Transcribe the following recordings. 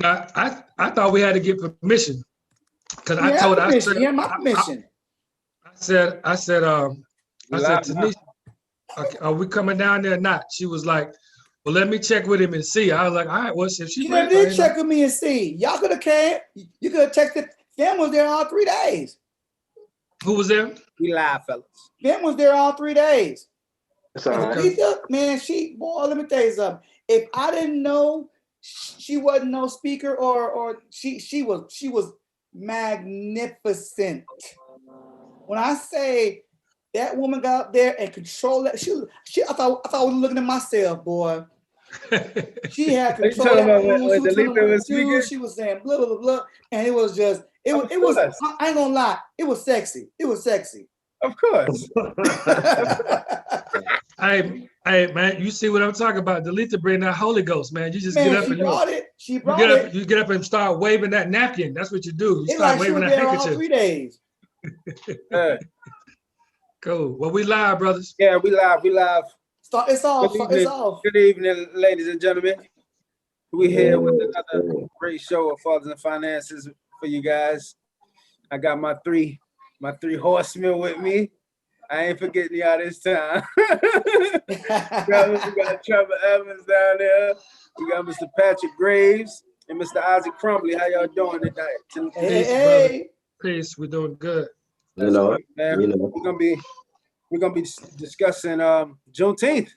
I thought we had to get permission because You have permission. You have my permission. I said, Tanisha, are we coming down there or not? She was like, well, let me check with him and see. I was like, all right, well, if she never did check with me and see. Y'all could have came. You could have texted. Fam was there all 3 days. Who was there? We live, fellas. Fam was there all 3 days. Okay. Man, boy, let me tell you something. If I didn't know she wasn't no speaker or she was magnificent. When I say that woman got up there and controlled that, I thought I was looking at myself, boy. She had control of that. She was saying blah blah blah, and it was just it was. I ain't gonna lie, it was sexy. It was sexy. Of course. Hey man, you see what I'm talking about? Delete bring that Holy Ghost, man. You just get up and you get up and start waving that napkin. That's what you do. You start waving that handkerchief. All 3 days. Cool. Well, we live, brothers. Yeah, we live. It's off. Good evening, ladies and gentlemen. We're here with another great show of Fathers and Finances for you guys. I got my three horsemen with me. I ain't forgetting y'all this time. we got Trevor Evans down there. We got Mr. Patrick Graves and Mr. Isaac Crumbly. How y'all doing tonight? Hey. Peace. We're doing good. We're gonna be discussing Juneteenth.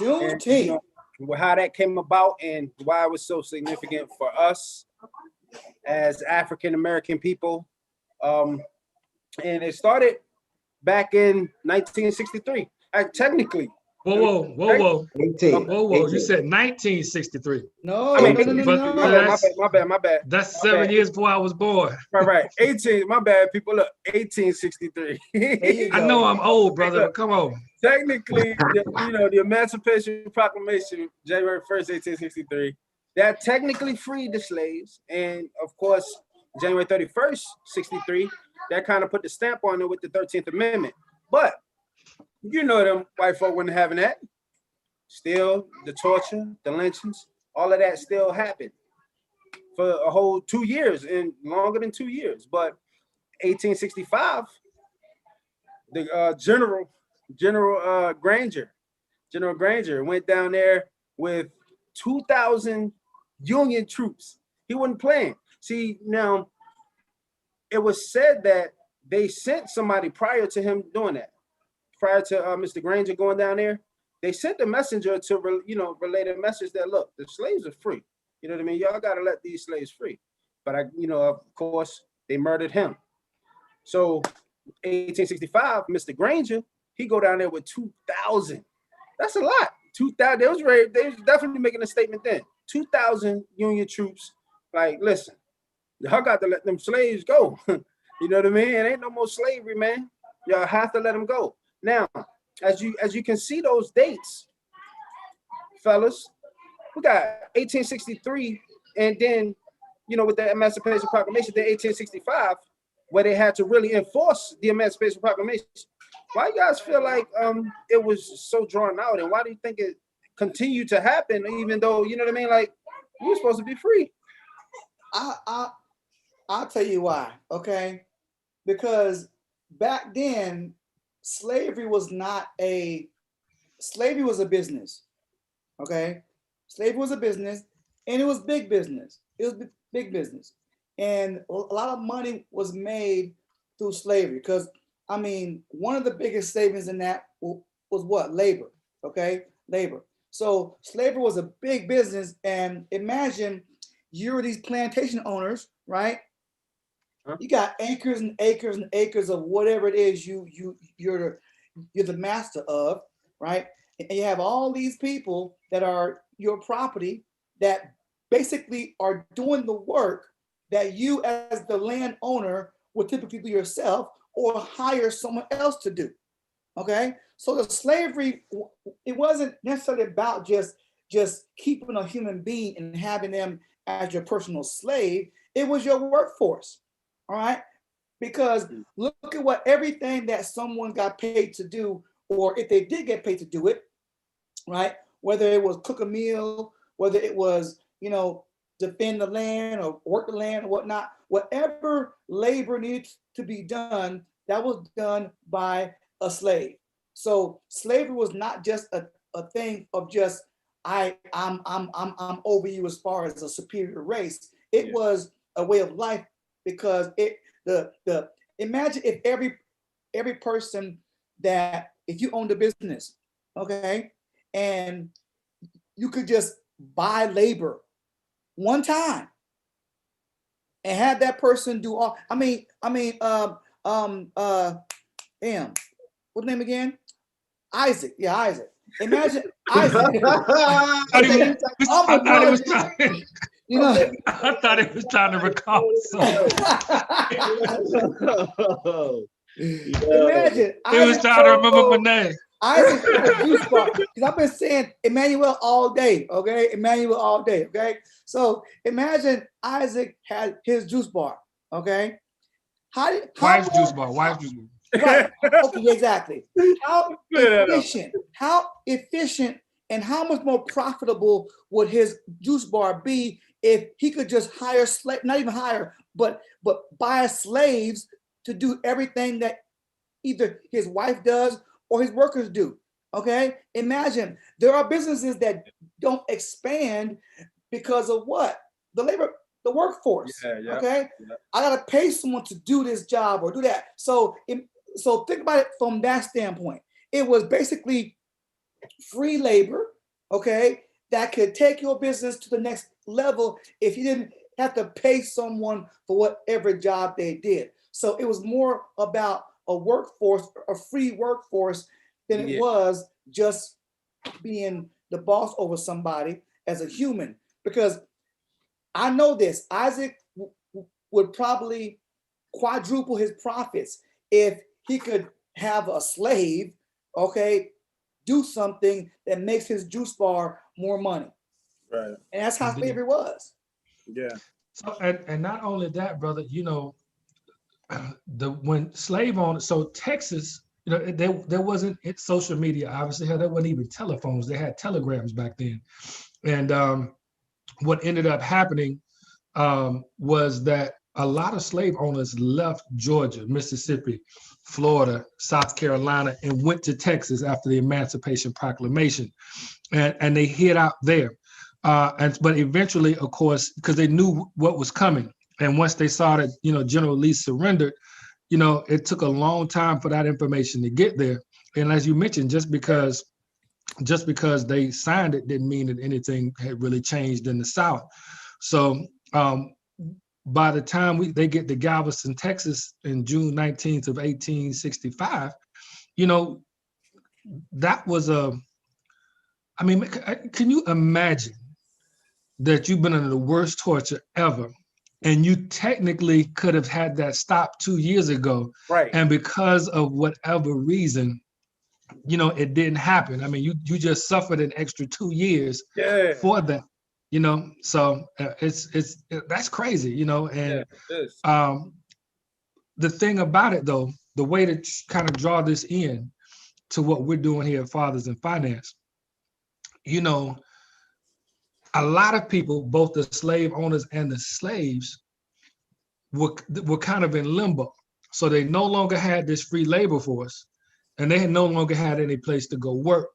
And, how that came about and why it was so significant for us as African American people. And it started back in 1963. Technically. Whoa. You said 1963. No, My bad. That's 7 years before I was born. Right. 18. My bad, people. Look, 1863. I know I'm old, brother, but come on. Technically, the Emancipation Proclamation, January 1st, 1863, that technically freed the slaves. And of course, January 31st, 63, that kind of put the stamp on it with the 13th Amendment. But them white folk weren't having that. Still, the torture, the lynchings, all of that still happened for a whole 2 years and longer than 2 years. But 1865, the General Granger went down there with 2,000 Union troops. He wasn't playing. See, now it was said that they sent somebody prior to him doing that. Prior to Mr. Granger going down there, they sent a messenger to relay the message that, look, the slaves are free. You know what I mean? Y'all got to let these slaves free. But of course, they murdered him. So 1865, Mr. Granger, he go down there with 2,000. That's a lot. 2,000. They was definitely making a statement then. 2,000 Union troops. Like, listen, y'all got to let them slaves go. You know what I mean? It ain't no more slavery, man. Y'all have to let them go. Now, as you can see those dates, fellas, we got 1863, and then, with the Emancipation Proclamation, then 1865, where they had to really enforce the Emancipation Proclamation. Why you guys feel like it was so drawn out, and why do you think it continued to happen, even though, you know what I mean? Like, we were supposed to be free. I'll tell you why, okay? Because back then, slavery was a business, okay? Slavery was a business, and it was big business. It was big business. And a lot of money was made through slavery because, one of the biggest savings in that was what? Labor, okay? Labor. So slavery was a big business, and imagine you're these plantation owners, right? You got acres and acres and acres of whatever it is you're the master of, right? And you have all these people that are your property that basically are doing the work that you as the landowner would typically do yourself or hire someone else to do, okay? So the slavery, it wasn't necessarily about just keeping a human being and having them as your personal slave. It was your workforce. All right, because look at what everything that someone got paid to do, or if they did get paid to do it, right? Whether it was cook a meal, whether it was, defend the land or work the land or whatnot. Whatever labor needed to be done, that was done by a slave. So slavery was not just a thing of just I'm over you as far as a superior race. It was a way of life, because the imagine if every person that, if you owned a business, okay, and you could just buy labor one time and have that person do all. Damn, what's the name again? Isaac. Yeah, Isaac. Imagine Isaac. I thought he was trying to recall something. Imagine. He was trying to remember my name. Isaac had a juice bar, because I've been saying Emmanuel all day, okay? Emmanuel all day, okay? So imagine Isaac had his juice bar, okay? Wife's juice bar. Right. Okay, exactly. How efficient and how much more profitable would his juice bar be if he could just hire not even hire, but buy slaves to do everything that either his wife does or his workers do. Okay, imagine there are businesses that don't expand because of what? The workforce. Okay, I gotta pay someone to do this job or do that. So think about it from that standpoint. It was basically free labor, okay, that could take your business to the next level if you didn't have to pay someone for whatever job they did. So it was more about a workforce, a free workforce, than it was just being the boss over somebody as a human. Because I know this, Isaac would probably quadruple his profits if he could have a slave, okay, do something that makes his juice bar more money. Right. And that's how slavery was. Yeah. So, and not only that, brother, when slave owners, so Texas, there wasn't social media, obviously. There wasn't even telephones. They had telegrams back then. And what ended up happening was that a lot of slave owners left Georgia, Mississippi, Florida, South Carolina, and went to Texas after the Emancipation Proclamation. And they hid out there. But eventually, of course, because they knew what was coming. And once they saw that, General Lee surrendered, it took a long time for that information to get there. And as you mentioned, just because they signed it didn't mean that anything had really changed in the South. So by the time they get to Galveston, Texas in June 19th of 1865, that was can you imagine that you've been under the worst torture ever, and you technically could have had that stopped 2 years ago, right? And because of whatever reason, it didn't happen. I mean, you just suffered an extra 2 years for that, So it's that's crazy, And the thing about it, though, the way to kind of draw this in to what we're doing here at Fathers and Finance, a lot of people, both the slave owners and the slaves, were kind of in limbo. So they no longer had this free labor force, and they had no longer had any place to go work.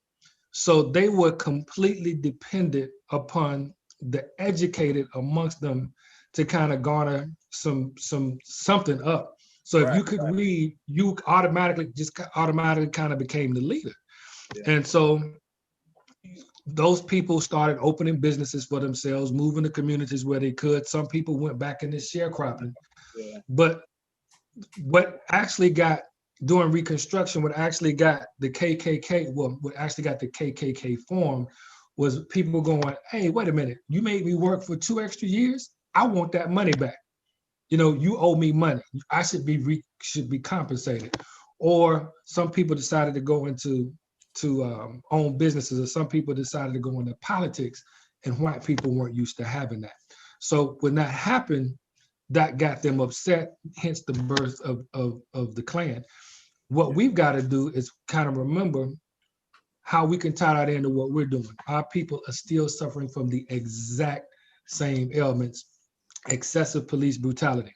So they were completely dependent upon the educated amongst them to kind of garner something up. So if you could read, you automatically kind of became the leader. Yeah. And so those people started opening businesses for themselves, moving to communities where they could. Some people went back into sharecropping. Yeah. But what actually got, during Reconstruction, what actually got the KKK, what actually got the KKK formed was people going, hey, wait a minute, you made me work for 2 extra years? I want that money back. You owe me money. I should be compensated. Or some people decided to go into own businesses, or some people decided to go into politics, and white people weren't used to having that. So when that happened, that got them upset, hence the birth of the Klan. What we've got to do is kind of remember how we can tie that into what we're doing. Our people are still suffering from the exact same ailments: excessive police brutality,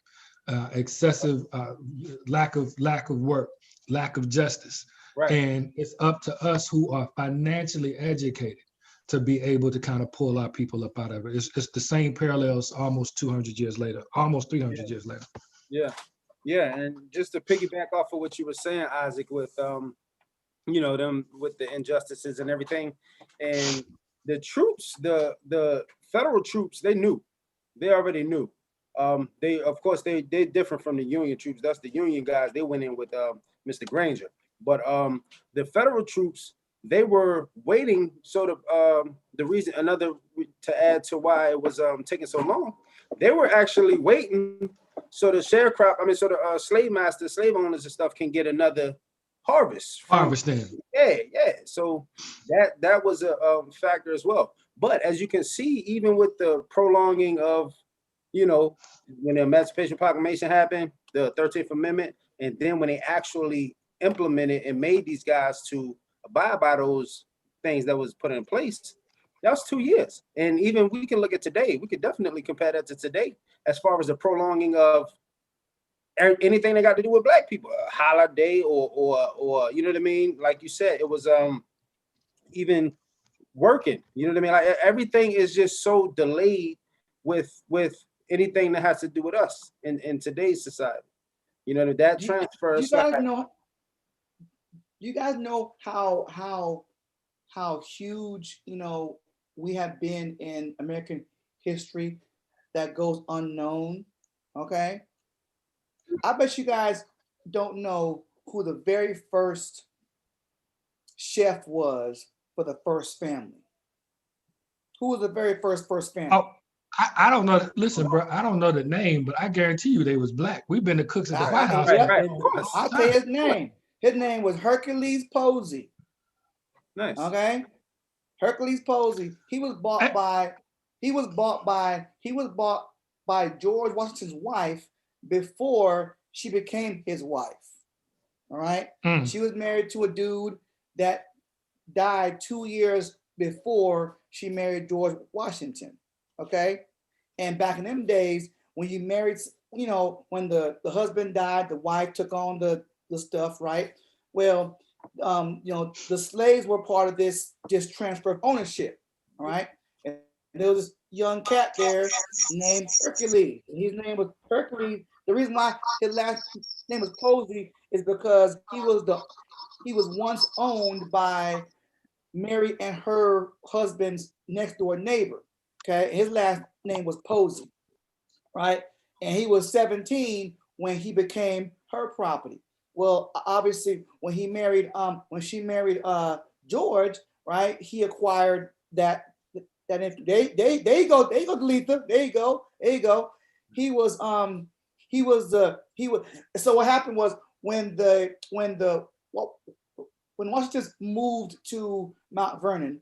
excessive lack of work, lack of justice. Right. And it's up to us who are financially educated to be able to kind of pull our people up out of it. It's the same parallels almost 200 years later, almost 300 years later. Yeah. Yeah. And just to piggyback off of what you were saying, Isaac, with you know, them with the injustices and everything. And the troops, the federal troops, they knew. They already knew. They, of course, they different from the Union troops. That's the Union guys. They went in with Mr. Granger. But the federal troops, they were waiting. So the reason, another to add to why it was taking so long, they were actually waiting so the sharecropper, I mean, so the slave masters, slave owners and stuff can get another harvest. Harvesting. Yeah. So that was a factor as well. But as you can see, even with the prolonging of, you know, when the Emancipation Proclamation happened, the 13th Amendment, and then when they actually implemented and made these guys to abide by those things that was put in place, that was 2 years. And even we can look at today, we could definitely compare that to today as far as the prolonging of anything that got to do with Black people, a holiday or you know what I mean? Like you said, it was even working, you know what I mean? Like everything is just so delayed with anything that has to do with us in today's society. You know, that transfer. You guys know how huge, you know, we have been in American history that goes unknown. Okay. I bet you guys don't know who the very first chef was for the first family. Who was the very first family? Oh, I don't know. Listen, bro, I don't know the name, but I guarantee you they was Black. We've been to cooks at the White House. Right. I'll tell you his name. His name was Hercules Posey. Nice. Okay. Hercules Posey. He was bought by George Washington's wife before she became his wife. All right. She was married to a dude that died 2 years before she married George Washington. Okay. And back in them days, when you married, you know, when the husband died, the wife took on the stuff, right? Well, you know, the slaves were part of this transfer of ownership. All right. And there was this young cat there named Hercules. His name was Hercules. The reason why his last name was Posey is because he was once owned by Mary and her husband's next door neighbor. Okay, his last name was Posey, right? And he was 17 when he became her property. Well, obviously, when she married George, right? He acquired that. There you go, Letha. There you go. So what happened was when Washington moved to Mount Vernon,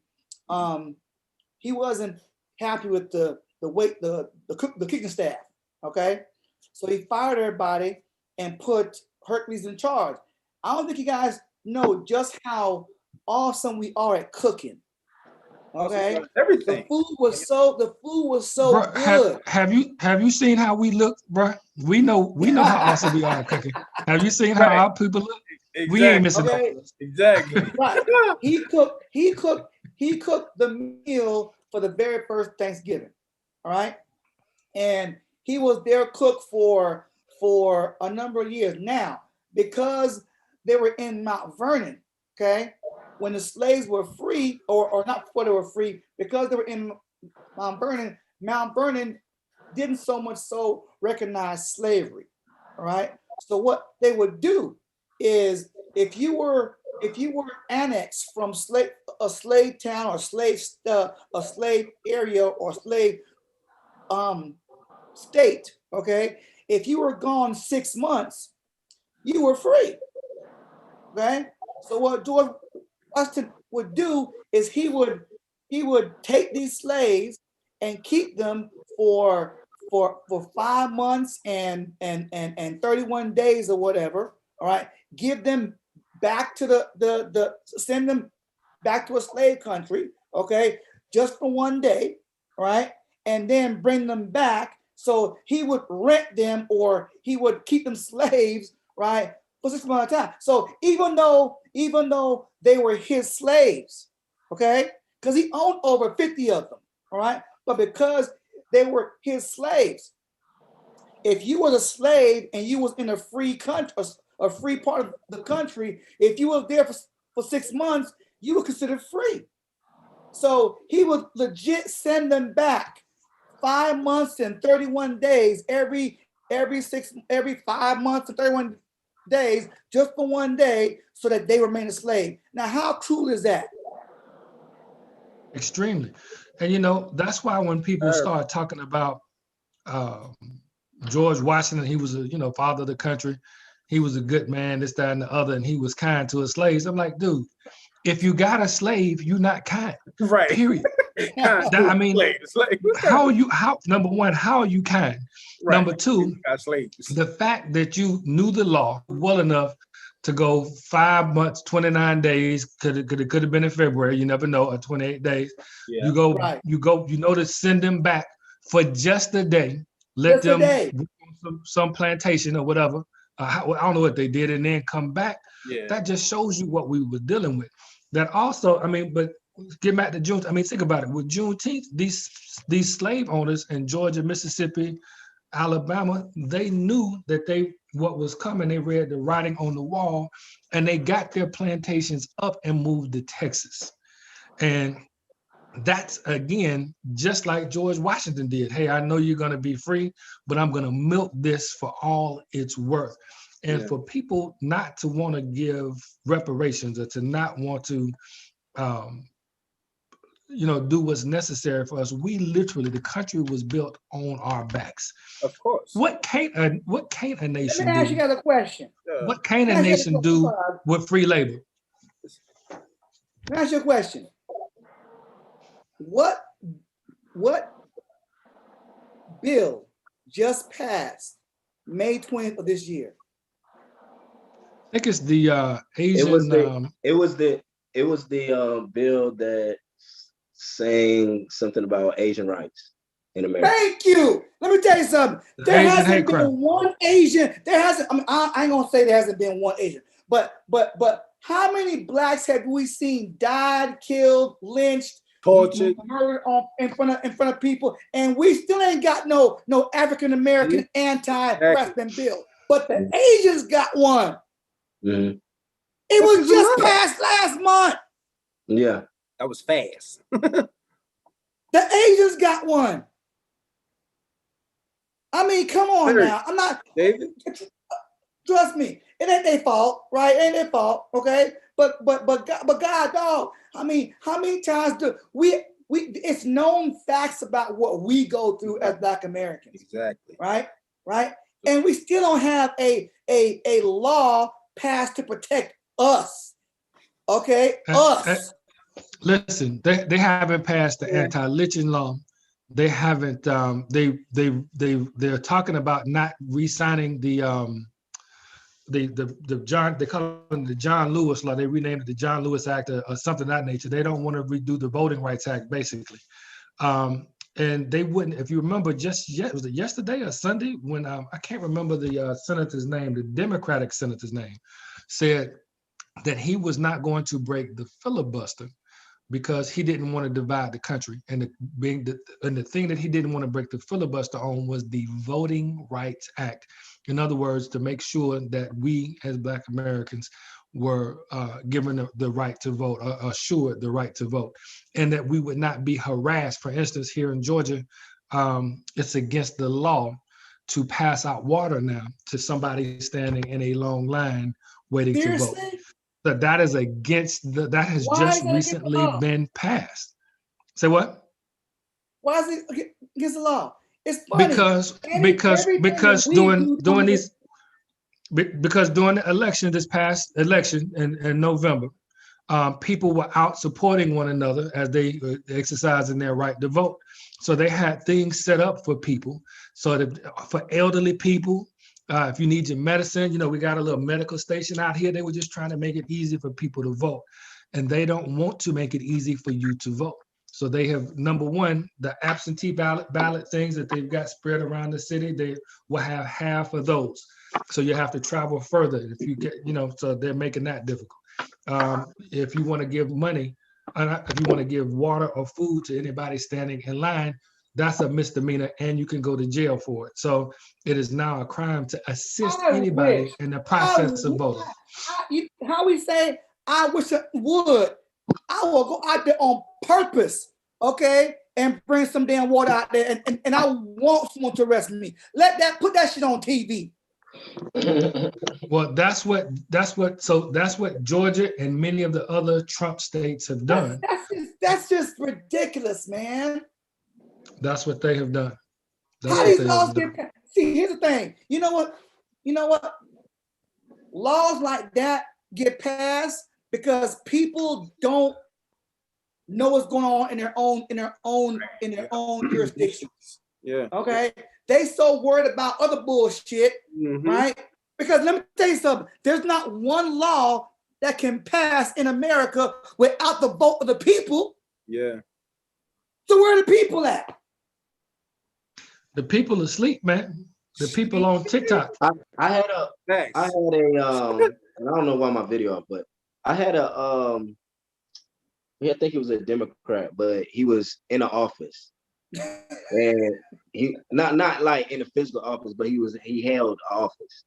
he wasn't happy with the kitchen staff. Okay, so he fired everybody and put Hercules in charge. I don't think you guys know just how awesome we are at cooking. Okay, everything. The food was so Bro, good. have you seen how we look, bro? We know how awesome we are at cooking. Have you seen how our people look? Exactly. We ain't missing Exactly. Right. He cooked the meal for the very first Thanksgiving. All right. And he was their cook for a number of years. Now, because they were in Mount Vernon, okay, when the slaves were free, or not before they were free, because they were in Mount Vernon didn't so much so recognize slavery. All right. So what they would do is if you were annexed from a slave town or a slave area or slave state, okay, if you were gone 6 months, you were free. Okay, so what George Washington would do is he would take these slaves and keep them for 5 months and 31 days or whatever. All right, give them back to send them back to a slave country. Okay, just for one day. All right, and then bring them back. So he would rent them, or he would keep them slaves, right, for 6 months at a time. So even though they were his slaves, okay, because he owned over 50 of them, all right, but because they were his slaves, if you was a slave and you was in a free country, a free part of the country, if you was there for 6 months, you were considered free. So he would legit send them back 5 months and 31 days every 5 months and 31 days just for 1 day, so that they remain a slave. Now, how cool is that? Extremely. And that's why when people start talking about George Washington, he was a father of the country, he was a good man, this, that, and the other, and he was kind to his slaves. I'm like, dude, if you got a slave, you're not kind. Right. Period. I mean, number one, how are you kind? Right. Number two, the fact that you knew the law well enough to go 5 months, 29 days, could have been in February, you never know, or 28 days. Yeah. You know to send them back for just a day, let them some plantation or whatever. I don't know what they did, and then come back. Yeah. That just shows you what we were dealing with. That also, I mean, but get back to June. I mean, think about it. With Juneteenth, these slave owners in Georgia, Mississippi, Alabama, they knew that what was coming. They read the writing on the wall, and they got their plantations up and moved to Texas. And that's, again, just like George Washington did. Hey, I know you're going to be free, but I'm going to milk this for all it's worth. And for people not to want to give reparations, or to not want to, do what's necessary for us, the country was built on our backs. Of course. What can't a nation do? Let me ask you guys a question. What can't a nation do with free labor? Let me ask you a question. What bill just passed May 20th of this year? I think it's the Asian. It was the bill that saying something about Asian rights in America. Thank you. Let me tell you something. There hasn't been one Asian. I ain't gonna say there hasn't been one Asian, but how many blacks have we seen died, killed, lynched, tortured, murdered in front of people, and we still ain't got no African American anti-oppressment bill, but the Asians got one. Mm-hmm. It was just passed last month. Yeah, that was fast. The Asians got one. I mean, come on now. I'm not. David? Trust me, it ain't their fault, right? It ain't their fault, okay? But God, dog. I mean, how many times do we? It's known facts about what we go through as Black Americans. Exactly. Right. And we still don't have a law passed to protect us. Okay, us. Listen, they haven't passed the anti-lynching law. They haven't. They're talking about not re-signing the John. They call it the John Lewis law. They renamed it the John Lewis Act or something of that nature. They don't want to redo the Voting Rights Act, basically. And they wouldn't. If you remember, was it yesterday or Sunday when I can't remember the senator's name, the Democratic senator's name, said that he was not going to break the filibuster because he didn't want to divide the country. And the thing that he didn't want to break the filibuster on was the Voting Rights Act. In other words, to make sure that we as Black Americans were given the right to vote, assured the right to vote, and that we would not be harassed. For instance, here in Georgia, it's against the law to pass out water now to somebody standing in a long line waiting to vote. So that is against that has just recently been passed. Say what? Why is it against the law? It's funny. Because during the election, this past election in November, people were out supporting one another as they exercising their right to vote. So they had things set up for people, so that for elderly people, if you need your medicine, we got a little medical station out here. They were just trying to make it easy for people to vote, and they don't want to make it easy for you to vote. So they have, number one, the absentee ballot things that they've got spread around the city. They will have half of those. So you have to travel further if you get, so they're making that difficult. If you want to give money, if you want to give water or food to anybody standing in line, that's a misdemeanor and you can go to jail for it. So it is now a crime to assist anybody in the process of voting. How we say, I wish I would. I will go out there on purpose, okay, and bring some damn water out there, and I want someone to arrest me. Put that shit on TV. Well, that's what Georgia and many of the other Trump states have done. That's just ridiculous, man. That's what they have done. How these laws get passed? See, here's the thing. You know what? Laws like that get passed because people don't know what's going on in their own jurisdictions. Yeah. Okay. They so worried about other bullshit, right? Because let me tell you something. There's not one law that can pass in America without the vote of the people. Yeah. So where are the people at? The people asleep, man. The people on TikTok. I had a, I don't know why my video up, but I had I think he was a Democrat, but he was in an office. And he not like in a physical office, but he held office,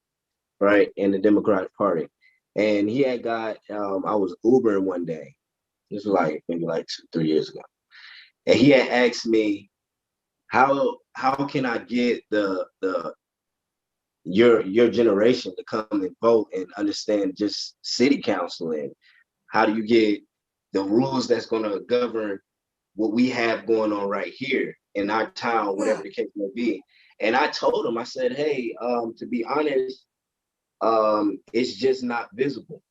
right, in the Democratic Party. And he had got I was Ubering one day. This was like maybe like 2-3 years ago. And he had asked me, how can I get your generation to come and vote and understand just city council, and how do you get the rules that's going to govern what we have going on right here in our town, whatever the case may be. And I told him, I said, hey, to be honest, it's just not visible.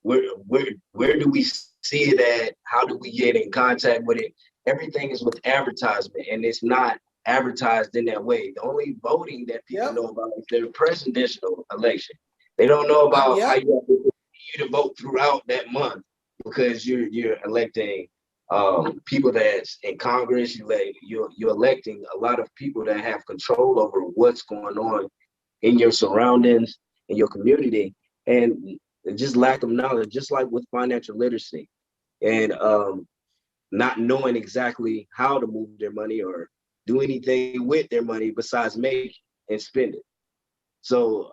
Where do we see it at? How do we get in contact with it? Everything is with advertisement, and it's not advertised in that way. The only voting that people know about is their presidential election. They don't know about how you have to vote throughout that month, because you're electing people that's in Congress. You're electing a lot of people that have control over what's going on in your surroundings, in your community, and just lack of knowledge, just like with financial literacy, and not knowing exactly how to move their money or do anything with their money besides make and spend it. So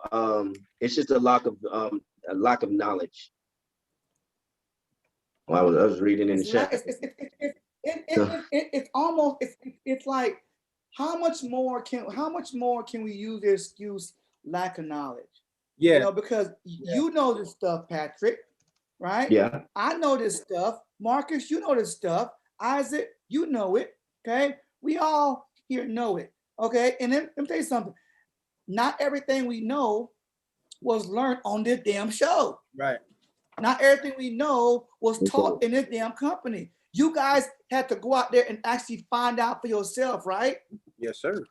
it's just a lack of knowledge. Well, I was reading in the chat. It's almost it's like how much more can we use the excuse lack of knowledge? Yeah, because you know this stuff, Patrick, right? Yeah, I know this stuff. Marcus, you know this stuff. Isaac, you know it. Okay, we all here know it. Okay, and then let me tell you something. Not everything we know was learned on this damn show. right. Not everything we know was taught in this damn company. You guys had to go out there and actually find out for yourself, right? Yes, sir.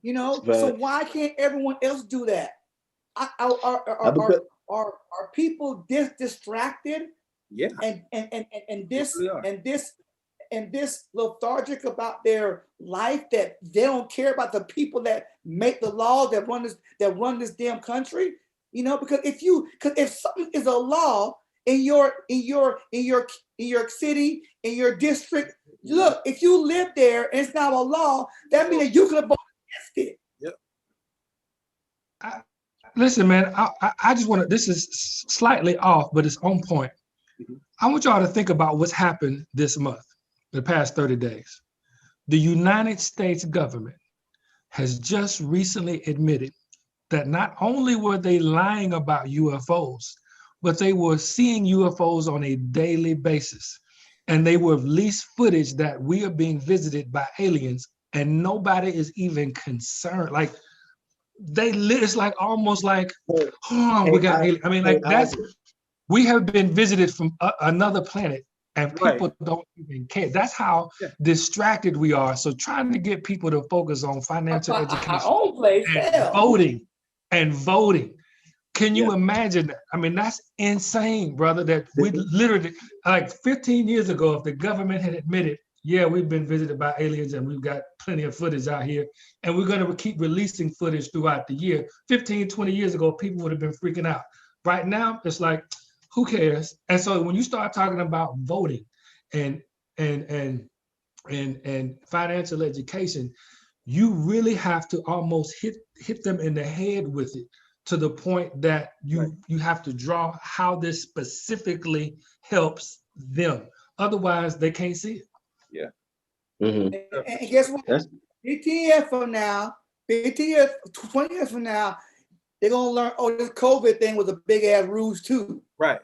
So why can't everyone else do that? Are people distracted? Yeah. And this lethargic about their life, that they don't care about the people that make the laws that run this damn country? Because if something is a law in your city, in your district, look, if you live there and it's not a law, that means that you could vote against it. Yep. Listen, man, I just want to, this is slightly off, but it's on point. I want y'all to think about what's happened this month, the past 30 days. The United States government has just recently admitted that not only were they lying about UFOs, but they were seeing UFOs on a daily basis. And they were released footage that we are being visited by aliens, and nobody is even concerned. Like, it's like almost like, we got aliens. I mean, like, we have been visited from another planet, and people don't even care. That's how distracted we are. So trying to get people to focus on financial education and voting. Can you imagine that? I mean, that's insane, brother, that we literally, like 15 years ago, if the government had admitted yeah, we've been visited by aliens and we've got plenty of footage out here. And we're going to keep releasing footage throughout the year. 15, 20 years ago, people would have been freaking out. Right now, it's like, who cares? And so when you start talking about voting and and and and financial education, you really have to almost hit them in the head with it, to the point that you have to draw how this specifically helps them. Otherwise, they can't see it. Yeah. Mhm. And guess what? That's 15 years from now, 15 years, 20 years from now, they're gonna learn, oh, this COVID thing was a big ass ruse too. Right.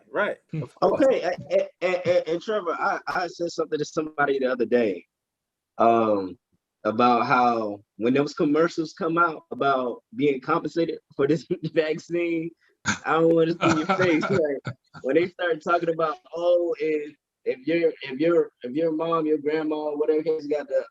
Of course. okay. And Trevor, I said something to somebody the other day, about how when those commercials come out about being compensated for this vaccine, I don't want to see your face. Like, when they start talking about, oh, if your mom, your grandma, whatever case, got the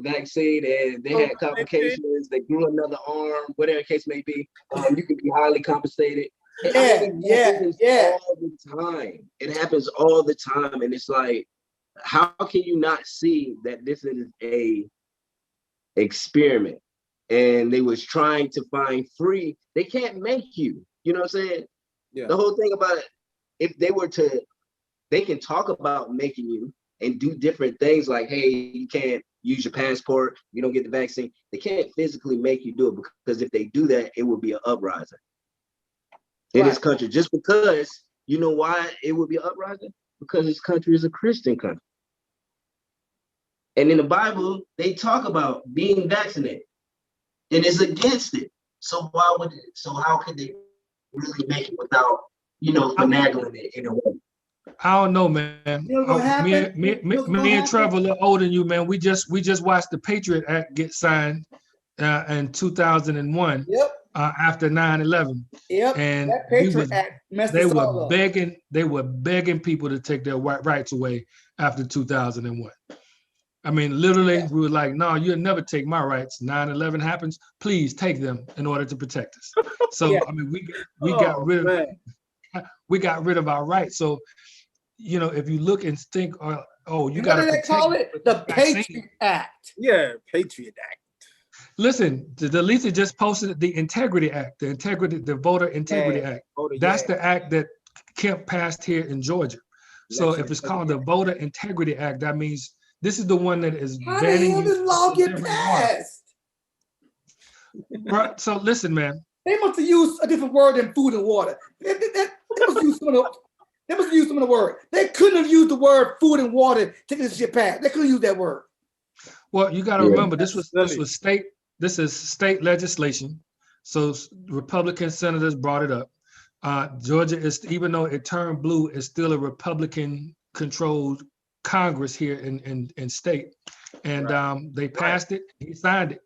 vaccine and they had complications, they grew another arm, whatever case may be, you can be highly compensated. It happens all the time. It happens all the time, and it's like, how can you not see that this is a experiment? And they was trying to find free. They can't make you. You know what I'm saying? Yeah. The whole thing about it, if they were to, they can talk about making you and do different things like, hey, you can't use your passport, you don't get the vaccine. They can't physically make you do it, because if they do that, it would be an uprising in this country. Just because, you know why it would be an uprising? Because this country is a Christian country. And in the Bible, they talk about being vaccinated, and it's against it. So how could they really make it without, finagling it in a way? I don't know, man. You know what's gonna Me and Trevor a little older than you, man. We just watched the Patriot Act get signed in 2001. Yep. After 9/11. Yep. And that Patriot Act messed they us were all up. begging people to take their rights away after 2001. I mean, literally, we were like, no, you'll never take my rights. 9/11 happens, please take them in order to protect us. So I mean, we got rid of our rights. So, if you look and think, you got to protect. They call it the Patriot Act. Yeah, Patriot Act. Listen, the Lisa just posted the Integrity Act, the Voter Integrity Act. That's the act that Kemp passed here in Georgia. So if it's called the Voter Integrity Act, that means this is the one that is How the banning hell you did law from get delivering passed? Right. So listen, man. They must have used a different word than food and water. They must have used some of the word. They couldn't have used the word food and water to get this shit passed. They couldn't use that word. Well, you got to remember, this is state legislation. So Republican senators brought it up. Georgia is, even though it turned blue, is still a Republican-controlled Congress here in state. And they passed it. He signed it,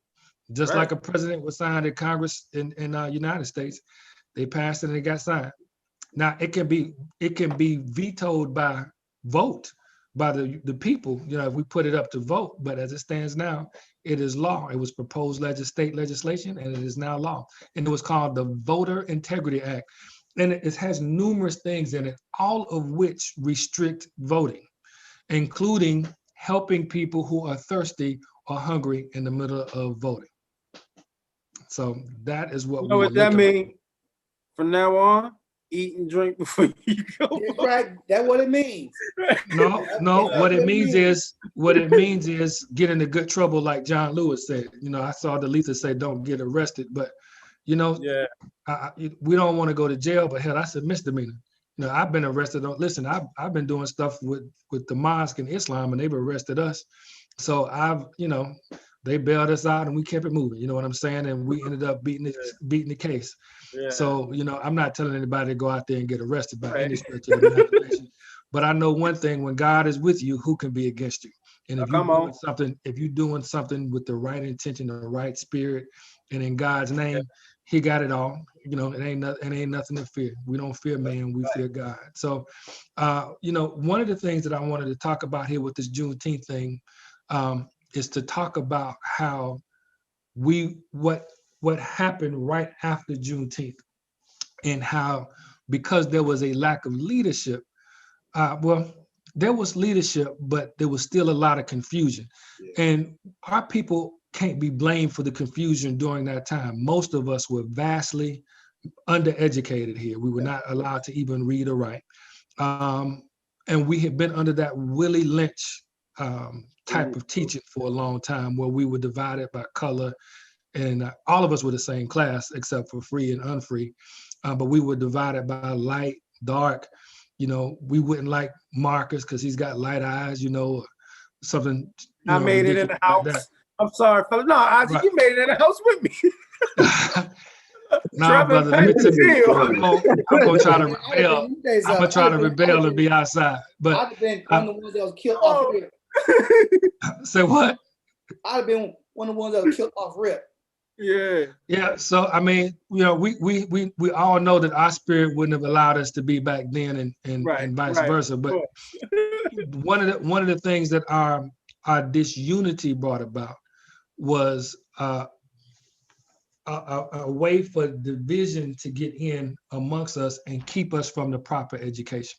just like a president would sign in Congress in United States. They passed it and it got signed. Now it can be vetoed by vote by the people, if we put it up to vote. But as it stands now, it is law. It was proposed state legislation, and it is now law. And it was called the Voter Integrity Act. And it has numerous things in it, all of which restrict voting, including helping people who are thirsty or hungry in the middle of voting. So that is what you know what that means. From now on, eat and drink before you go. That's right. That's what it means. No. What it means is get into good trouble, like John Lewis said. I saw the Letha say, "Don't get arrested," but we don't want to go to jail. But hell, that's a misdemeanor. I've been arrested. Listen, I've been doing stuff with the mosque and Islam, and they've arrested us. So they bailed us out and we kept it moving. You know what I'm saying? And we ended up beating the case. Yeah. So, I'm not telling anybody to go out there and get arrested by any stretch of the imagination. But I know one thing: when God is with you, who can be against you? And if you're doing something with the right intention, the right spirit, and in God's name, He got it all. It ain't nothing to fear. We don't fear man, we fear God. So, one of the things that I wanted to talk about here with this Juneteenth thing is to talk about how what happened right after Juneteenth, and how, because there was a lack of leadership, there was leadership, but there was still a lot of confusion. Yeah. And our people can't be blamed for the confusion during that time. Most of us were vastly undereducated here. We were not allowed to even read or write. And we had been under that Willie Lynch type of teaching for a long time, where we were divided by color, and all of us were the same class except for free and unfree, but we were divided by light, dark. You know, we wouldn't like Marcus because he's got light eyes, you know, something. I made it in the house. Like I'm sorry, fella. No, Isaac, right. You made it in the house with me. Nah, brother, let me tell you, I'm gonna try to rebel. I'm gonna try to rebel and be outside. But I'd have been one of the ones that was killed off rip. Say what? I'd have been one of the ones that was killed off rip. Yeah. Yeah. So I mean, you know, we all know that our spirit wouldn't have allowed us to be back then, and vice versa. But one of the things that our disunity brought about was a way for division to get in amongst us and keep us from the proper education.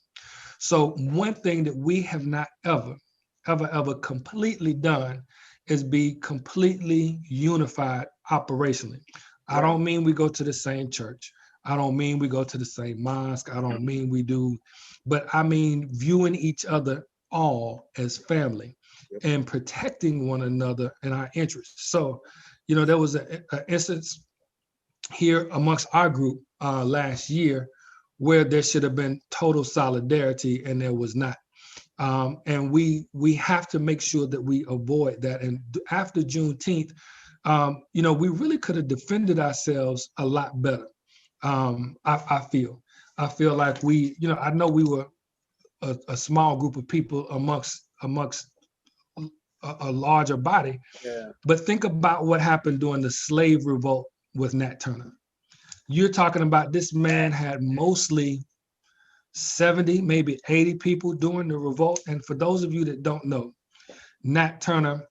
So one thing that we have not ever completely done is be completely unified operationally. I don't mean we go to the same church. I don't mean we go to the same mosque. I don't mean we do, but I mean viewing each other all as family and protecting one another and our interests. So, you know, there was an instance here amongst our group last year where there should have been total solidarity and there was not. And we have to make sure that we avoid that. And after Juneteenth, you know, we really could have defended ourselves a lot better. I feel like we, you know, I know we were a small group of people amongst a larger body, but think about what happened during the slave revolt with Nat Turner. You're talking about this man had mostly 70, maybe 80 people during the revolt. And for those of you that don't know, Nat Turner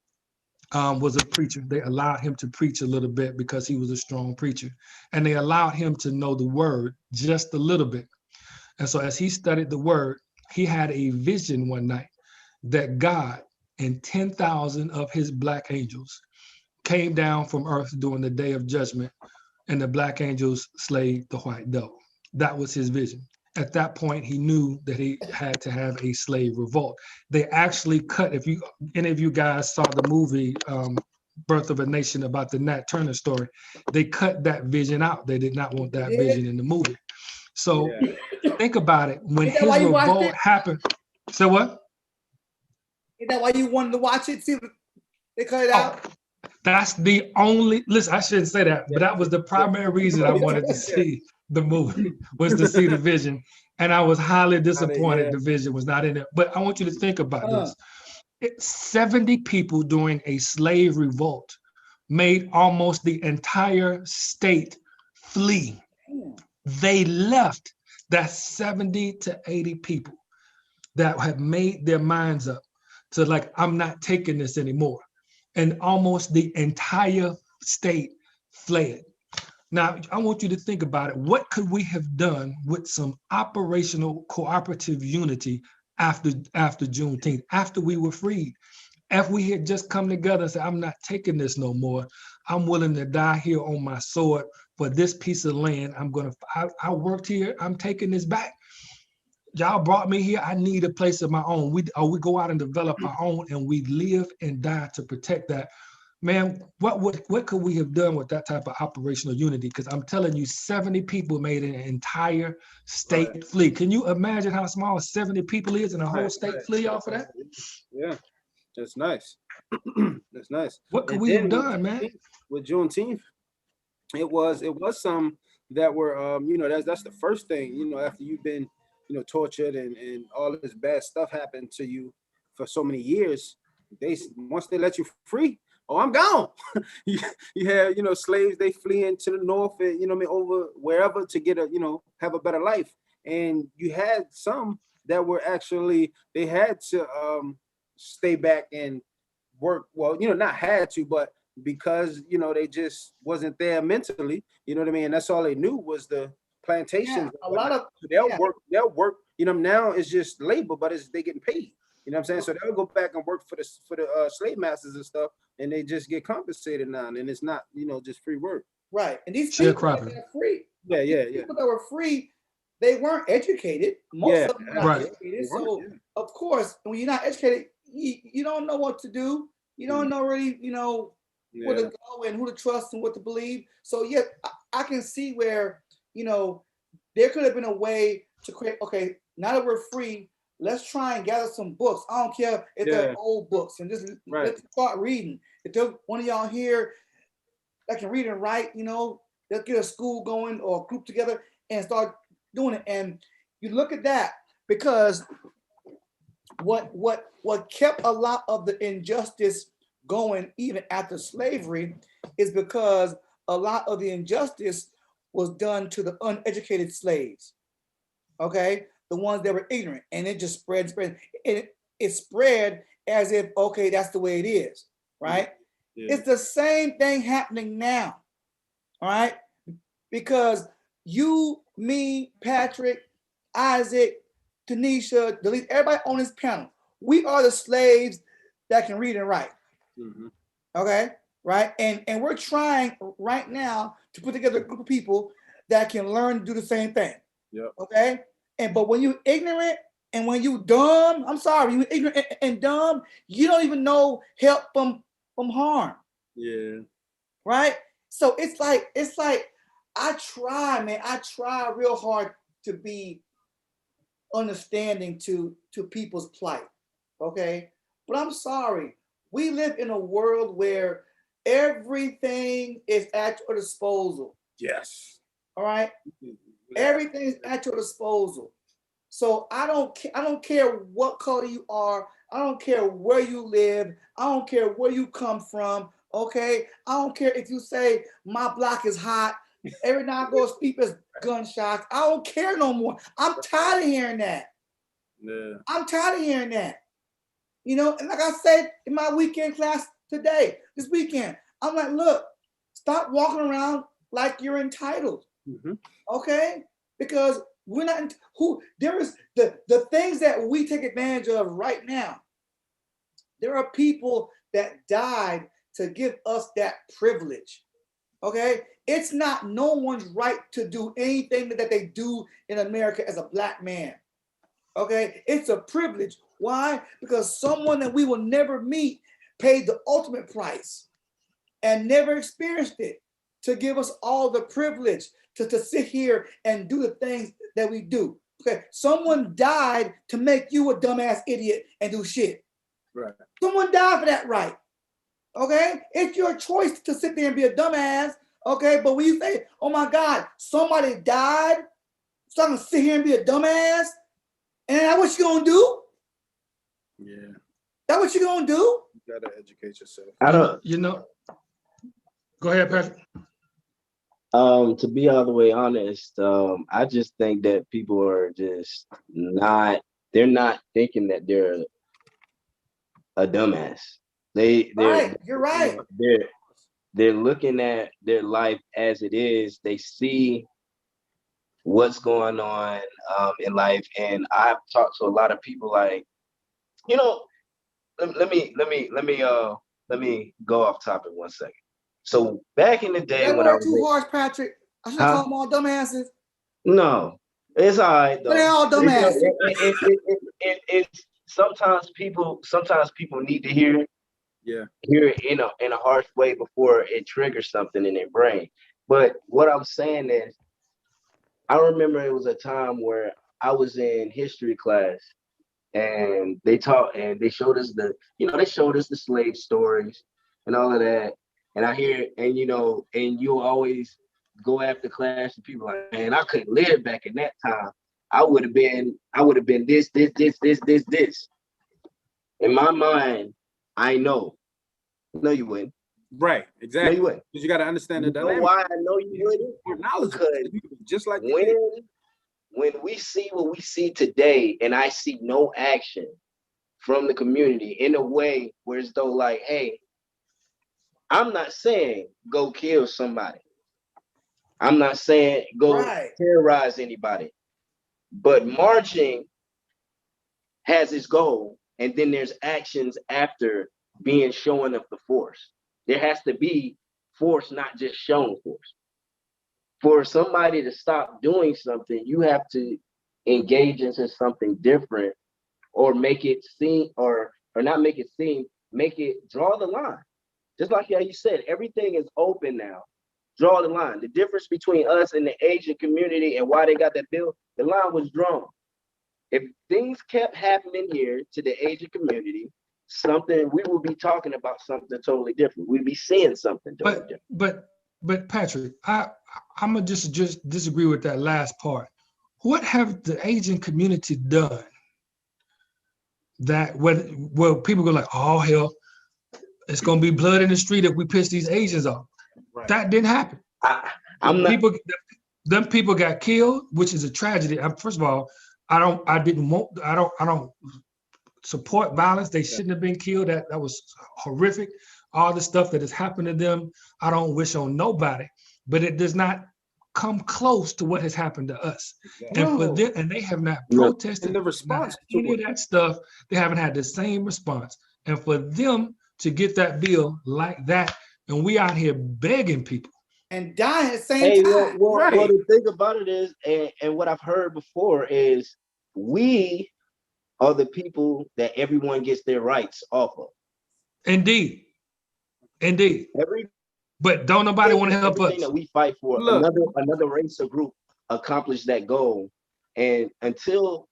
was a preacher. They allowed him to preach a little bit because he was a strong preacher. And they allowed him to know the word just a little bit. And so as he studied the word, he had a vision one night that God and 10,000 of his black angels came down from earth during the day of judgment, and the black angels slayed the white devil. That was his vision. At that point, he knew that he had to have a slave revolt. They actually cut, if any of you guys saw the movie Birth of a Nation about the Nat Turner story, they cut that vision out. They did not want that vision in the movie. So think about it. When his revolt happened, so what? Is that why you wanted to watch it? See, they cut it out. That's the only, listen, I shouldn't say that, but that was the primary reason I wanted to see the movie, was to see the vision. And I was highly disappointed the vision was not in it. But I want you to think about this. 70 people during a slave revolt made almost the entire state flee. They left. That's 70 to 80 people that have made their minds up to like, I'm not taking this anymore. And almost the entire state fled. Now, I want you to think about it. What could we have done with some operational cooperative unity after Juneteenth, after we were freed? If we had just come together and said, I'm not taking this no more. I'm willing to die here on my sword for this piece of land. I worked here. I'm taking this back. Y'all brought me here. I need a place of my own. We go out and develop our own, and we live and die to protect that. Man, what could we have done with that type of operational unity? Because I'm telling you, 70 people made an entire state flee. Can you imagine how small 70 people is and a whole state flee off of that? Yeah, that's nice. That's nice. What could we have done, man? With Juneteenth, it was some that were, you know, that's the first thing, you know, after you've been, you know, tortured and all this bad stuff happened to you for so many years. Once they let you free, I'm gone. you have, you know, slaves, they flee into the north and, you know, over wherever to get have a better life. And you had some that were actually, they had to stay back and work. Well, you know, not had to, but because, you know, they just wasn't there mentally, you know what I mean? And that's all they knew was the plantations. A lot of they'll work You know, now it's just labor, but they getting paid. You know what I'm saying? So they'll go back and work for the slave masters and stuff, and they just get compensated now, and it's not, you know, just free work. Right. And these people that are free. Yeah. People that were free, they weren't educated. Most of them were not educated. So of course, when you're not educated, you don't know what to do. You don't know really, you know, where to go and who to trust and what to believe. So yeah, I can see where, you know, there could have been a way to create, okay, now that we're free, let's try and gather some books. I don't care if they're old books, and just let's start reading. If there's one of y'all here that can read and write, you know, let's get a school going or a group together and start doing it. And you look at that, because what kept a lot of the injustice going even after slavery is because a lot of the injustice was done to the uneducated slaves. Okay, the ones that were ignorant, and it just spread. It spread as if, okay, that's the way it is, right? Yeah. It's the same thing happening now, all right? Because you, me, Patrick, Isaac, Tanisha, Delise, everybody on this panel, we are the slaves that can read and write. Mm-hmm. Okay, right? And we're trying right now to put together a group of people that can learn to do the same thing. Yep. Okay. But when you ignorant and when you dumb, I'm sorry, you ignorant and dumb, you don't even know help from harm. Yeah. Right. So it's like I try, man. I try real hard to be understanding to people's plight. Okay. But I'm sorry. We live in a world where everything is at your disposal. Yes. All right. Everything is at your disposal. So I don't care what color you are. I don't care where you live. I don't care where you come from. Okay. I don't care if you say my block is hot. Every now and go speak as gunshots. I don't care no more. I'm tired of hearing that. Yeah. I'm tired of hearing that. You know, and like I said in my weekend class this weekend, I'm like, look, stop walking around like you're entitled. Mm-hmm. Okay? Because we're not there is the things that we take advantage of right now. There are people that died to give us that privilege. Okay? It's not no one's right to do anything that they do in America as a Black man. Okay? It's a privilege. Why? Because someone that we will never meet paid the ultimate price and never experienced it to give us all the privilege to sit here and do the things that we do. Okay, someone died to make you a dumbass idiot and do shit. Right. Someone died for that right. Okay, it's your choice to sit there and be a dumbass. Okay, but when you say, "Oh my God, somebody died," so I'm gonna sit here and be a dumbass, and that's what you gonna do? Yeah. That's what you gonna do? You gotta educate yourself. I don't. You know. Go ahead, Patrick. To be all the way honest, I just think that people are just they're not thinking that they're a dumbass. You're right. They're looking at their life as it is. They see what's going on in life. And I've talked to a lot of people like, you know, let me go off topic 1 second. So back in the day when I was too harsh, Patrick. I should call them all dumbasses. No, it's all right though. They're all dumbasses. It's sometimes people need to hear it in a harsh way before it triggers something in their brain. But what I'm saying is, I remember it was a time where I was in history class and they taught and they showed us the slave stories and all of that. And I hear, and you always go after class and people like, man, I couldn't live back in that time. I would have been this. In my mind, I know. No, you wouldn't. Right, exactly. No, you wouldn't. Because you got to understand the dynamic. You know why I know you wouldn't? More knowledge. Because just like when we see what we see today, and I see no action from the community in a way where it's though like, hey, I'm not saying go kill somebody. I'm not saying go terrorize anybody. But marching has its goal, and then there's actions after being showing of the force. There has to be force, not just shown force. For somebody to stop doing something, you have to engage into something different, or make it seem, or not make it seem, make it draw the line. Just like how you said, everything is open now. Draw the line. The difference between us and the Asian community and why they got that bill, the line was drawn. If things kept happening here to the Asian community, something, we will be talking about something totally different. We'd be seeing something totally different. But Patrick, I'm gonna just disagree with that last part. What have the Asian community done that where people go like, oh hell, it's gonna be blood in the street if we piss these Asians off? Right. That didn't happen. Them people got killed, which is a tragedy. First of all, I don't support violence. They shouldn't have been killed. That was horrific. All the stuff that has happened to them, I don't wish on nobody, but it does not come close to what has happened to us. Exactly. And for them, and they have not protested and the response to any of that stuff. They haven't had the same response. And for them to get that bill like that, and we out here begging people and dying at the same time. Well, the thing about it is, and what I've heard before is, we are the people that everyone gets their rights off of. Indeed. But don't nobody want to help us. That we fight for, another race or group accomplish that goal. And until,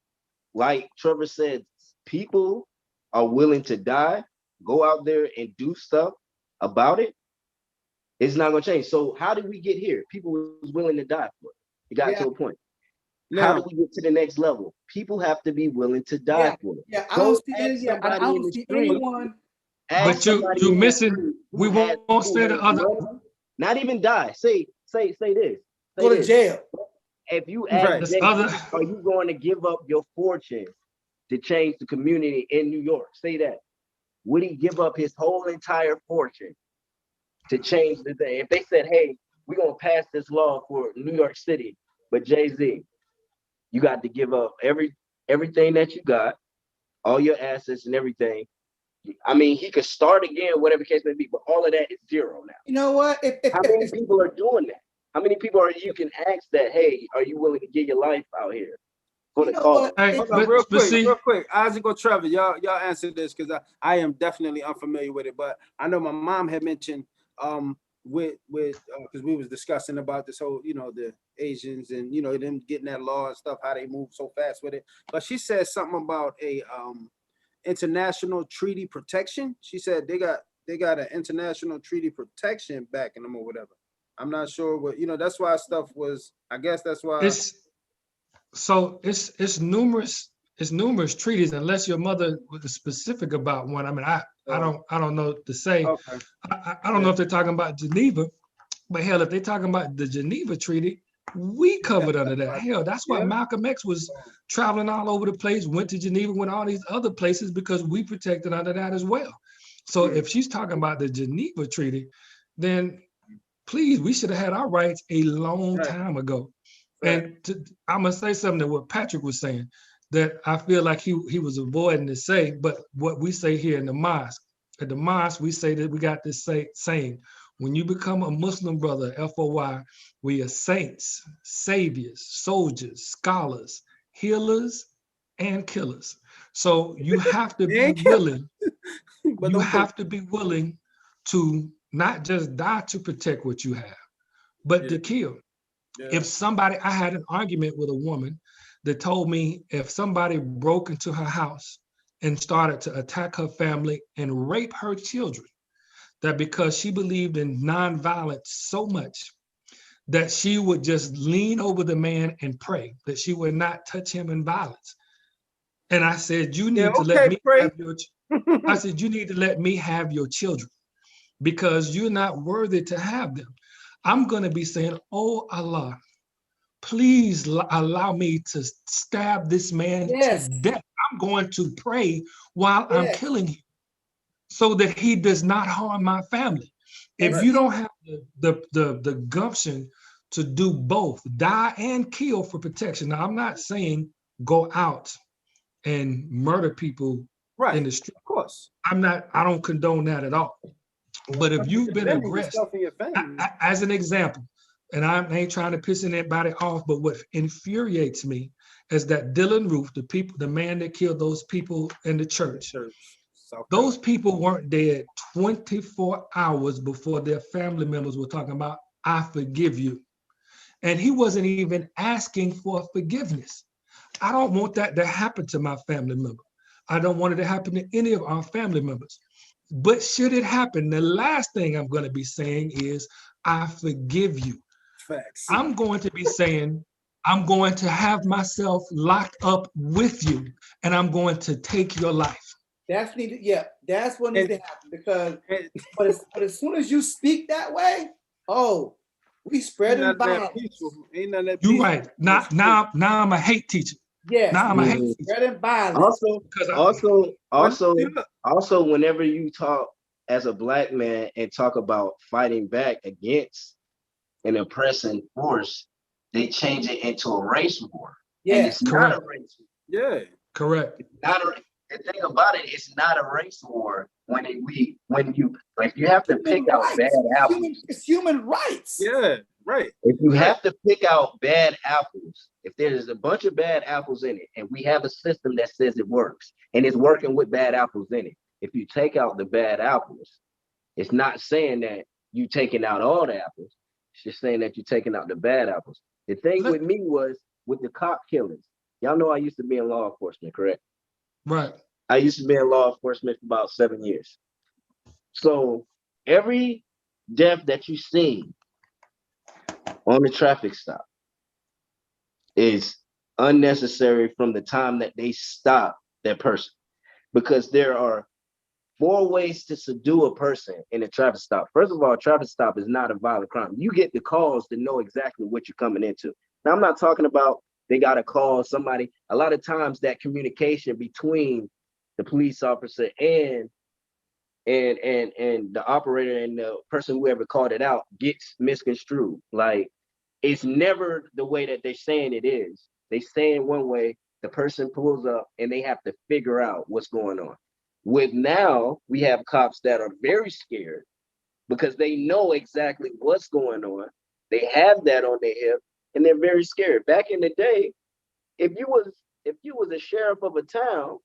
like Trevor said, people are willing to die, go out there and do stuff about it, it's not going to change. So how did we get here? People was willing to die for it. It got to a point. How do we get to the next level? People have to be willing to die for it. Yeah, I don't see anyone. But you're missing. We won't say the other. Not even die. Say this. Go to jail. If you ask, are you going to give up your fortune to change the community in New York? Say that. Would he give up his whole entire fortune to change the thing? If they said, hey, we're going to pass this law for New York City, but Jay-Z, you got to give up everything that you got, all your assets and everything. I mean, he could start again, whatever the case may be, but all of that is zero now. You know what? How many people are doing that? How many people are you can ask that, hey, are you willing to give your life out here for the cause? Hey, real quick, Isaac or Trevor, y'all answer this, because I am definitely unfamiliar with it, but I know my mom had mentioned with because we was discussing about this whole, the Asians and them getting that law and stuff, how they move so fast with it. But she said something about a international treaty protection. She said they got an international treaty protection backing them or whatever. I'm not sure what, that's why stuff was, I guess that's why it's numerous treaties, unless your mother was specific about one. I mean, I don't know what to say. Okay. I don't know if they're talking about Geneva, but hell, if they're talking about the Geneva Treaty, we covered under that. Hell, that's why Malcolm X was traveling all over the place, went to Geneva, went all these other places, because we protected under that as well. So if she's talking about the Geneva Treaty, then please, we should have had our rights a long time ago. And I'm gonna say something to what Patrick was saying, that I feel like he was avoiding to say, but what we say here in the mosque, at the mosque, we say that we got this saying, when you become a Muslim brother, FOY, we are saints, saviors, soldiers, scholars, healers, and killers. So you have to be willing, to be willing to not just die to protect what you have, but to kill. If I had an argument with a woman that told me if somebody broke into her house and started to attack her family and rape her children, that because she believed in nonviolence so much that she would just lean over the man and pray that she would not touch him in violence. And I said, you need to let me have your I said, you need to let me have your children, because you're not worthy to have them. I'm going to be saying, oh Allah, please allow me to stab this man to death. I'm going to pray while I'm killing him, so that he does not harm my family. If you don't have the gumption to do both, die and kill for protection. Now, I'm not saying go out and murder people Right. in the street. Of course. I don't condone that at all. But if you've been Defending aggressive, yourself and your family. as an example, and I ain't trying to piss anybody off, but what infuriates me is that Dylan Roof, the man that killed those people in the church, those people weren't dead 24 hours before their family members were talking about, I forgive you. And he wasn't even asking for forgiveness. I don't want that to happen to my family member. I don't want it to happen to any of our family members. But should it happen, the last thing I'm going to be saying is, I forgive you. Facts. I'm going to be saying, I'm going to have myself locked up with you, and I'm going to take your life. That's needed. Yeah, that's what needs to happen, because but as soon as you speak that way, oh, we spreading violence. You're right. Now I'm a hate teacher. Yes. Now I'm a hate teacher. Spreading violence. Also, whenever you talk as a Black man and talk about fighting back against an oppressing force, they change it into a race war. Yeah, and it's not a race war. Yeah, correct. It's not the thing about it, it's not a race war when you have to pick out bad apples. It's human rights. Yeah, right. If you have to pick out bad apples, if there's a bunch of bad apples in it, and we have a system that says it works, and it's working with bad apples in it, if you take out the bad apples, it's not saying that you taking out all the apples. It's just saying that you're taking out the bad apples. The thing with me was with the cop killings. Y'all know I used to be in law enforcement, correct? Right. I used to be in law enforcement for about 7 years. So every death that you see on the traffic stop is unnecessary from the time that they stop that person, because there are 4 ways to subdue a person in a traffic stop. First of all, a traffic stop is not a violent crime. You get the calls to know exactly what you're coming into. Now, I'm not talking about they got to call somebody. A lot of times that communication between the police officer and the operator and the person who ever called it out gets misconstrued. Like, it's never the way that they're saying it is. They say it one way, the person pulls up and they have to figure out what's going on. With now, we have cops that are very scared because they know exactly what's going on. They have that on their hip and they're very scared. Back in the day, if you was a sheriff of a town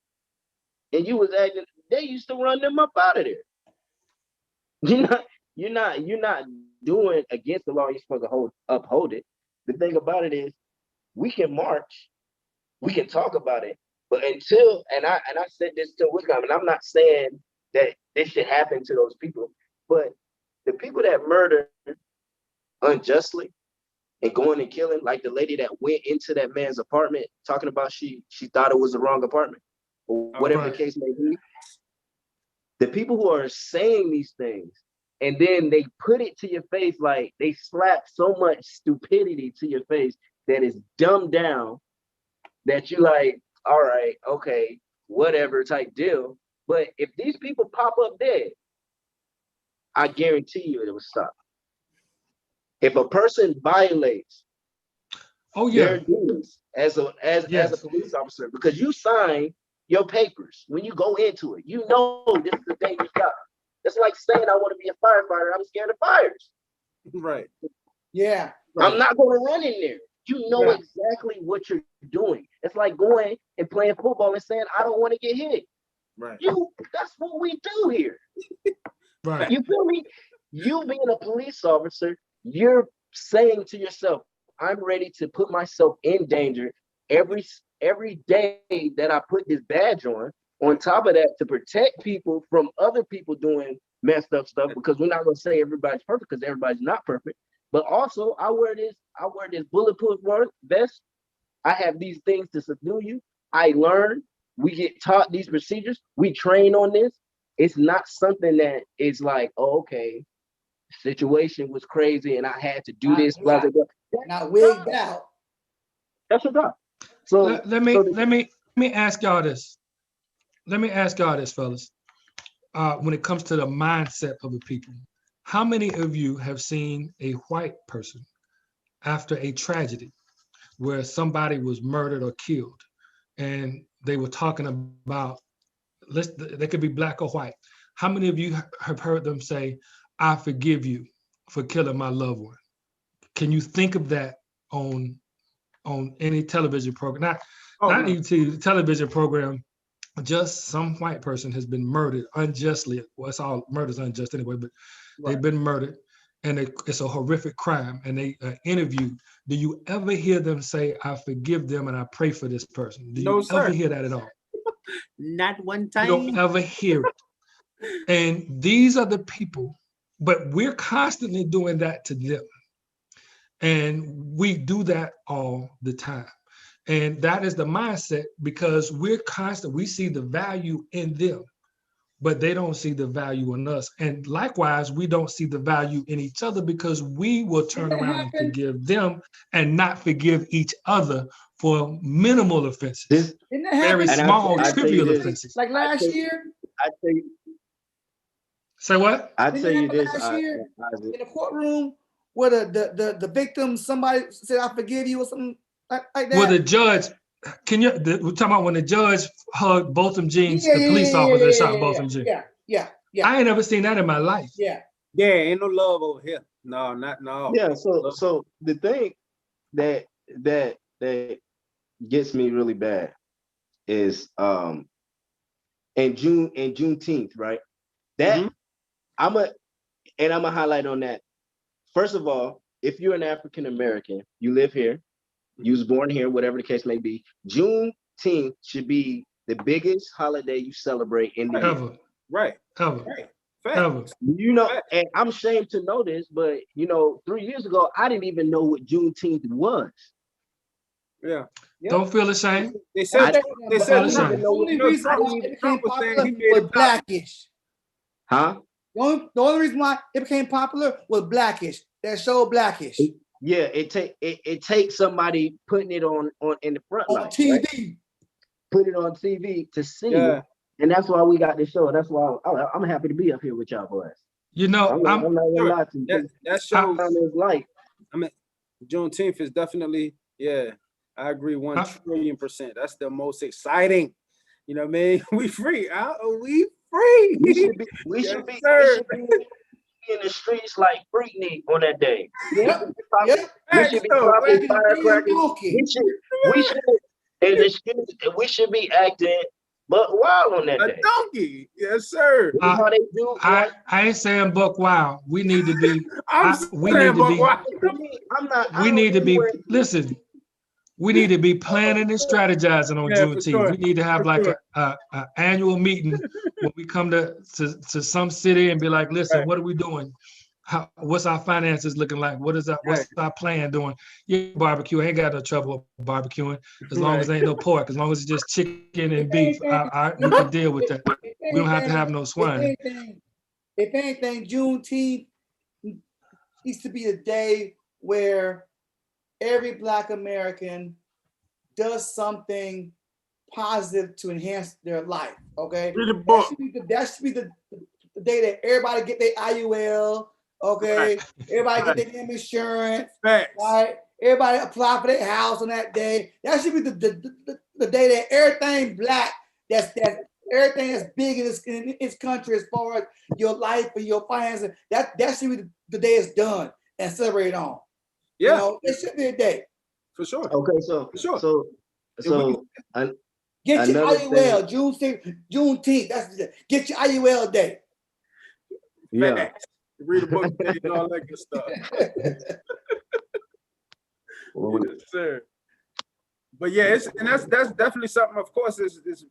and you was acting, they used to run them up out of there. You're not doing against the law. You're supposed to uphold it. The thing about it is, we can march, we can talk about it, but until and I said this to Wisconsin, and I'm not saying that this should happen to those people, but the people that murder unjustly and going and killing, like the lady that went into that man's apartment talking about she thought it was the wrong apartment, or whatever the case may be. The people who are saying these things and then they put it to your face, like they slap so much stupidity to your face that is dumbed down that you like, all right, okay, whatever type deal. But if these people pop up dead, I guarantee you it will stop. If a person violates their duties as a police officer, because you sign your papers when you go into it, you know this is a dangerous job. It's like saying I want to be a firefighter. I'm scared of fires. Right. Yeah. Right. I'm not going to run in there. You know exactly what you're doing. It's like going and playing football and saying, I don't want to get hit. Right. That's what we do here. Right. You feel me? You being a police officer, you're saying to yourself, I'm ready to put myself in danger every day that I put this badge on. On top of that, to protect people from other people doing messed up stuff, because we're not going to say everybody's perfect, because everybody's not perfect. But also, I wear this bulletproof vest. I have these things to subdue you. I learn. We get taught these procedures. We train on this. It's not something that is like, oh, okay, the situation was crazy and I had to do this. Blah, blah, blah. Not wigged out. That's a job. So let me ask y'all this. Let me ask y'all this, fellas. When it comes to the mindset of the people, how many of you have seen a white person after a tragedy where somebody was murdered or killed, and they were talking about, they could be black or white. How many of you have heard them say, "I forgive you for killing my loved one"? Can you think of that on any television program? Not no. even television program. Just some white person has been murdered unjustly. Well, it's all murder's unjust anyway, but they've been murdered, and it's a horrific crime. And they interview. Do you ever hear them say, "I forgive them and I pray for this person"? Do you ever hear that at all? Not one time. You don't ever hear it. And these are the people, but we're constantly doing that to them. And we do that all the time. And that is the mindset, because we see the value in them, but they don't see the value in us. And likewise, we don't see the value in each other, because we will turn around and forgive them and not forgive each other for minimal offenses. Very small, trivial offenses. Like last year? I tell you. Say what? I tell you this. Last year in the courtroom where the victim, somebody said, "I forgive you," or something like that. Well, the judge, we're talking about when the judge hugged Botham Jeans, the police officer that shot Botham Jeans. Yeah. I ain't never seen that in my life. Yeah, ain't no love over here. No. Yeah, so the thing that gets me really bad is in Juneteenth, right? That I'm gonna highlight on that. First of all, if you're an African American, you live here, you was born here, whatever the case may be, Juneteenth should be the biggest holiday you celebrate in the year. Right. Ever. You know, and I'm ashamed to know this, but 3 years ago, I didn't even know what Juneteenth was. Yeah. Don't feel ashamed. They said the only reason why it became popular was Blackish. Huh? The only reason why it became popular was Blackish. That show Blackish. Yeah, it takes somebody putting it on in the front line, TV. Right? Put it on TV to see it. And that's why we got this show. That's why I'm happy to be up here with y'all boys. I'm not gonna lie to you. That shows his life. I mean, Juneteenth is definitely, I agree 1,000,000,000%. That's the most exciting. You know what I mean? We free. We free. We should be in the streets like Freaknik on that day. Yep. We should be popping firecrackers. We should be acting buck wild on that day. Donkey. Yes, sir. How they do. I ain't saying buck wild. We need to be. Listen. We need to be planning and strategizing on Juneteenth. Sure. We need to have a annual meeting when we come to some city and be like, listen, what are we doing? What's our finances looking like? What's our plan doing? Yeah, barbecue. I ain't got no trouble barbecuing as long as there ain't no pork. As long as it's just chicken and beef, we can deal with that. We don't have to have no swine. If anything, Juneteenth needs to be a day where every Black American does something positive to enhance their life. Okay, read the book. That should be the day that everybody get their IUL. Okay, everybody get their damn insurance. Right, everybody apply for their house on that day. That should be the day that everything Black, that's everything that's big in this country as far as your life and your finances. That should be the day it's done and celebrated on. Yeah, it should be a day for sure. Okay, so get your IUL Juneteenth. That's get your IUL day. Yeah, read a book and all that good stuff. Yes, sir. But yeah, that's definitely something. Of course, is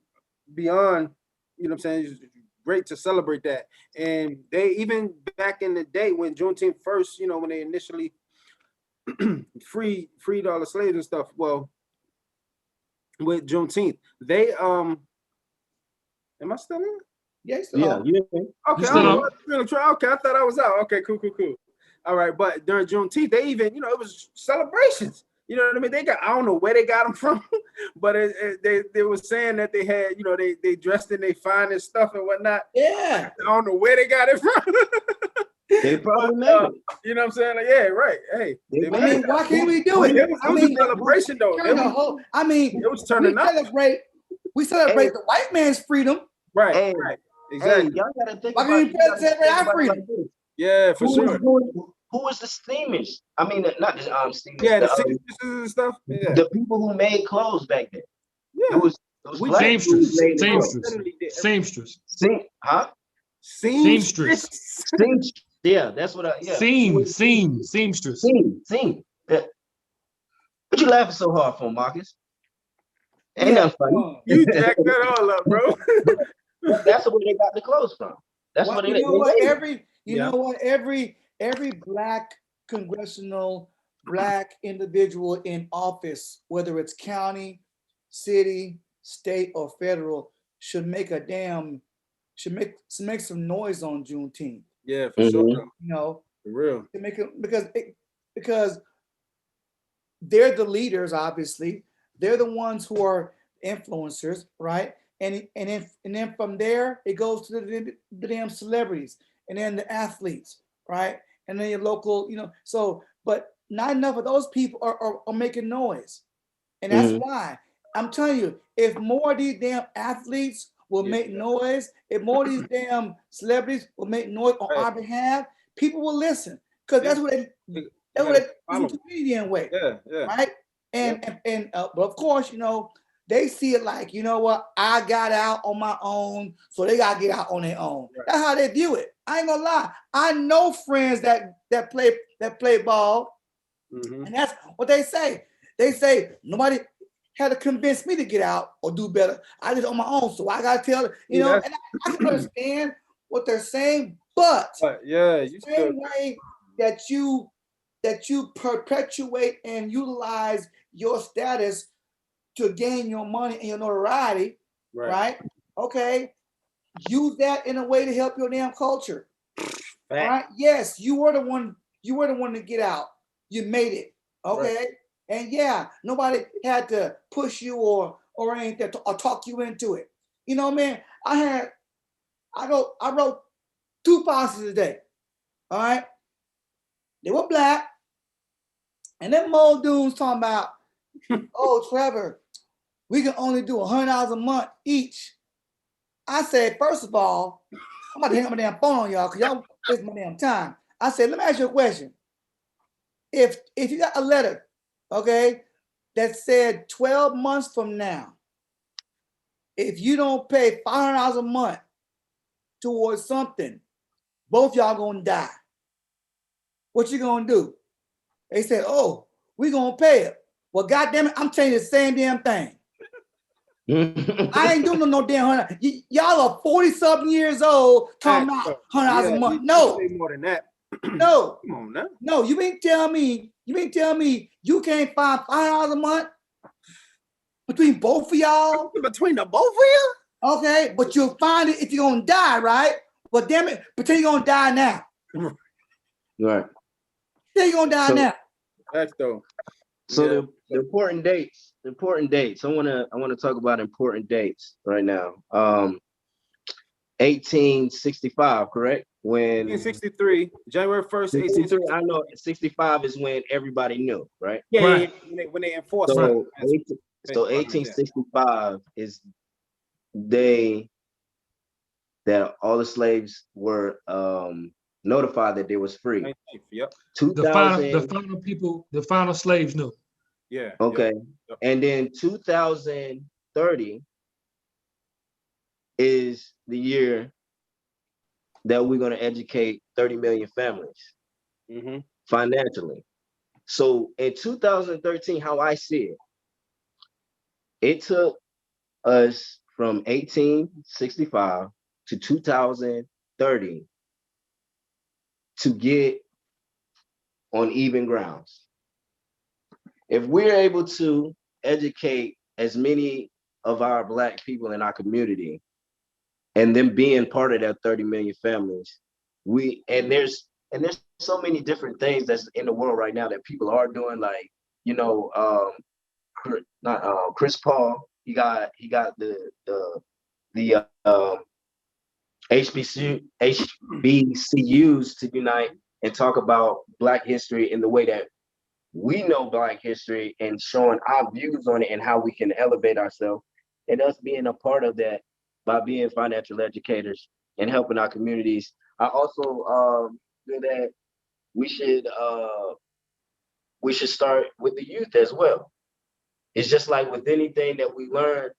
beyond. You know what I'm saying? It's great to celebrate that. And they even back in the day when Juneteenth first, when they initially freed all the slaves and stuff. Well, with Juneteenth, they am I still in? Yeah, Okay, okay, I thought I was out. Okay, cool. All right, but during Juneteenth, they even, it was celebrations. You know what I mean? They got, I don't know where they got them from, but they were saying that they had, they dressed in their finest stuff and whatnot. Yeah. I don't know where they got it from. They probably made it. You know what I'm saying? Like, yeah, right. Hey, They I made mean, it. why can't we do it? it was I mean, a celebration though. turn the whole, I mean, It was turning up. we celebrate the white man's freedom. Right, Hey, right. hey, Exactly. y'all gotta think Why about can't it. we celebrate our freedom? Like this. Yeah, for sure. Who was the steamers? I mean, not the steamers. Yeah, the the, seamstresses and stuff. Yeah. the people who made clothes back then. Yeah. It was We black did. people who Seamstress, made the clothes. seamstress, Definitely did. seamstress, Huh? seamstress, Seamstress. Yeah, that's what I. Yeah. seamstress. Seam. Yeah. What you laughing so hard for, Marcus? Ain't Yeah, nothing funny. You jacked that all up, bro. That's where they got the clothes from. That's well, what you they know what? made it. Yeah. Know what? Every black congressional black individual in office, whether it's county, city, state, or federal, should make some noise on Juneteenth. Yeah, for sure. Mhm. Though. You know, For real. to make it because they're the leaders, obviously. They're the ones who are influencers, right? And then from there it goes to the damn celebrities and then the athletes, right? And then your local, So, but not enough of those people are making noise, and that's Mhm. why I'm telling you, if more of these damn athletes will make noise, if more of these damn celebrities will make noise on our behalf, people will listen because that's what they do to me anyway. Yeah. Right. But of course, they see it like, you know what, I got out on my own, so they gotta get out on their own. Right. That's how they view it. I ain't gonna lie. I know friends that play ball, and that's what they say. They say nobody had to convince me to get out or do better. I did it on my own, so I gotta tell and I can understand what they're saying, but you same way that you perpetuate and utilize your status to gain your money and your notoriety, right? Okay, use that in a way to help your damn culture. All right. Yes, you were the one to get out. You made it. Okay. Right. And yeah, nobody had to push you or anything or talk you into it. Man, I wrote 2 policies today. All right. They were black. And them old dudes talking about, oh, Trevor, we can only do $100 a month each. I said, first of all, I'm about to hang up my damn phone on y'all because y'all wasting my damn time. I said, let me ask you a question. If you got a letter, okay, that said 12 months from now, if you don't pay $500 a month towards something, both y'all gonna die. What you gonna do? They said, oh, we gonna pay it. Well, goddamn it, I'm telling you the same damn thing. I ain't doing no damn 100. Y'all are 40-something years old talking about $100 a month. No, more than that. No, come on now. No, you ain't tell me you can't find $500 a month between both of y'all. Between the both of you? Okay, but you'll find it if you're gonna die, right? Well, damn it, pretend you're gonna die now. Right. Pretend you're gonna die now. That's though. So the important dates. I wanna talk about important dates right now. 1865, correct? When 1863, January 1st, 1863. I know 65 is when everybody knew, right? Yeah, Right. When they enforced it. So 1865 is the day that all the slaves were notified that they was free. Yep. The final slaves knew. Yeah. Okay. Yep. And then 2030 is the year that we're going to educate 30 million families financially. So in 2013, how I see it, it took us from 1865 to 2030 to get on even grounds. If we're able to educate as many of our Black people in our community and them being part of that 30 million families, there's so many different things that's in the world right now that people are doing, like, Chris Paul, he got the HBCUs to unite and talk about Black history in the way that we know Black history and showing our views on it and how we can elevate ourselves, and us being a part of that by being financial educators and helping our communities. I also feel that we should start with the youth as well. It's just like with anything that we learn,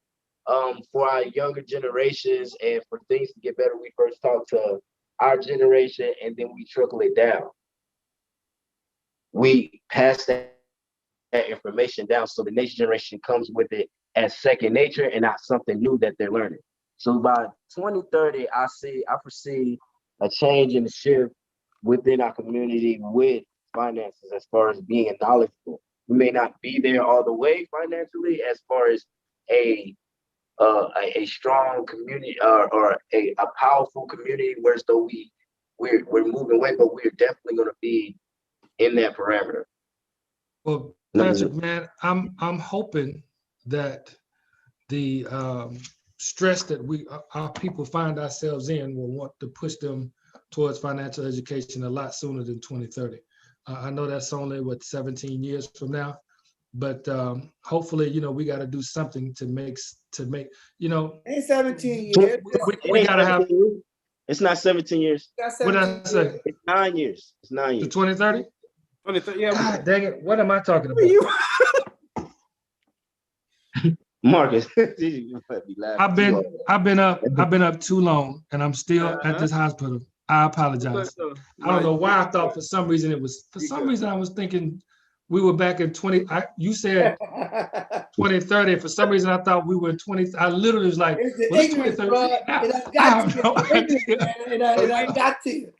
for our younger generations and for things to get better, we first talk to our generation and then we trickle it down. We pass that information down so the next generation comes with it as second nature and not something new that they're learning. So by 2030, I foresee a change and a shift within our community with finances as far as being knowledgeable. We may not be there all the way financially as far as a a strong community or a powerful community, whereas though we're moving away, but we're definitely going to be in that parameter. Well, Patrick, man, I'm hoping that the stress that our people find ourselves in will want to push them towards financial education a lot sooner than 2030. I know that's only 17 years from now, but hopefully, we got to do something to make, Ain't 17 years. we got to have. It's not 17 years. What did I say? It's 9 years. It's 9 years. To 2030? 2030, yeah. God dang it! What am I talking about? Marcus, I've been up too long, and I'm still at this hospital. I apologize. I don't know why I thought for some reason I was thinking we were back in 20. You said 2030. For some reason I thought we were in 20. I literally was like, it's the well, ignorance, bro. It got to you.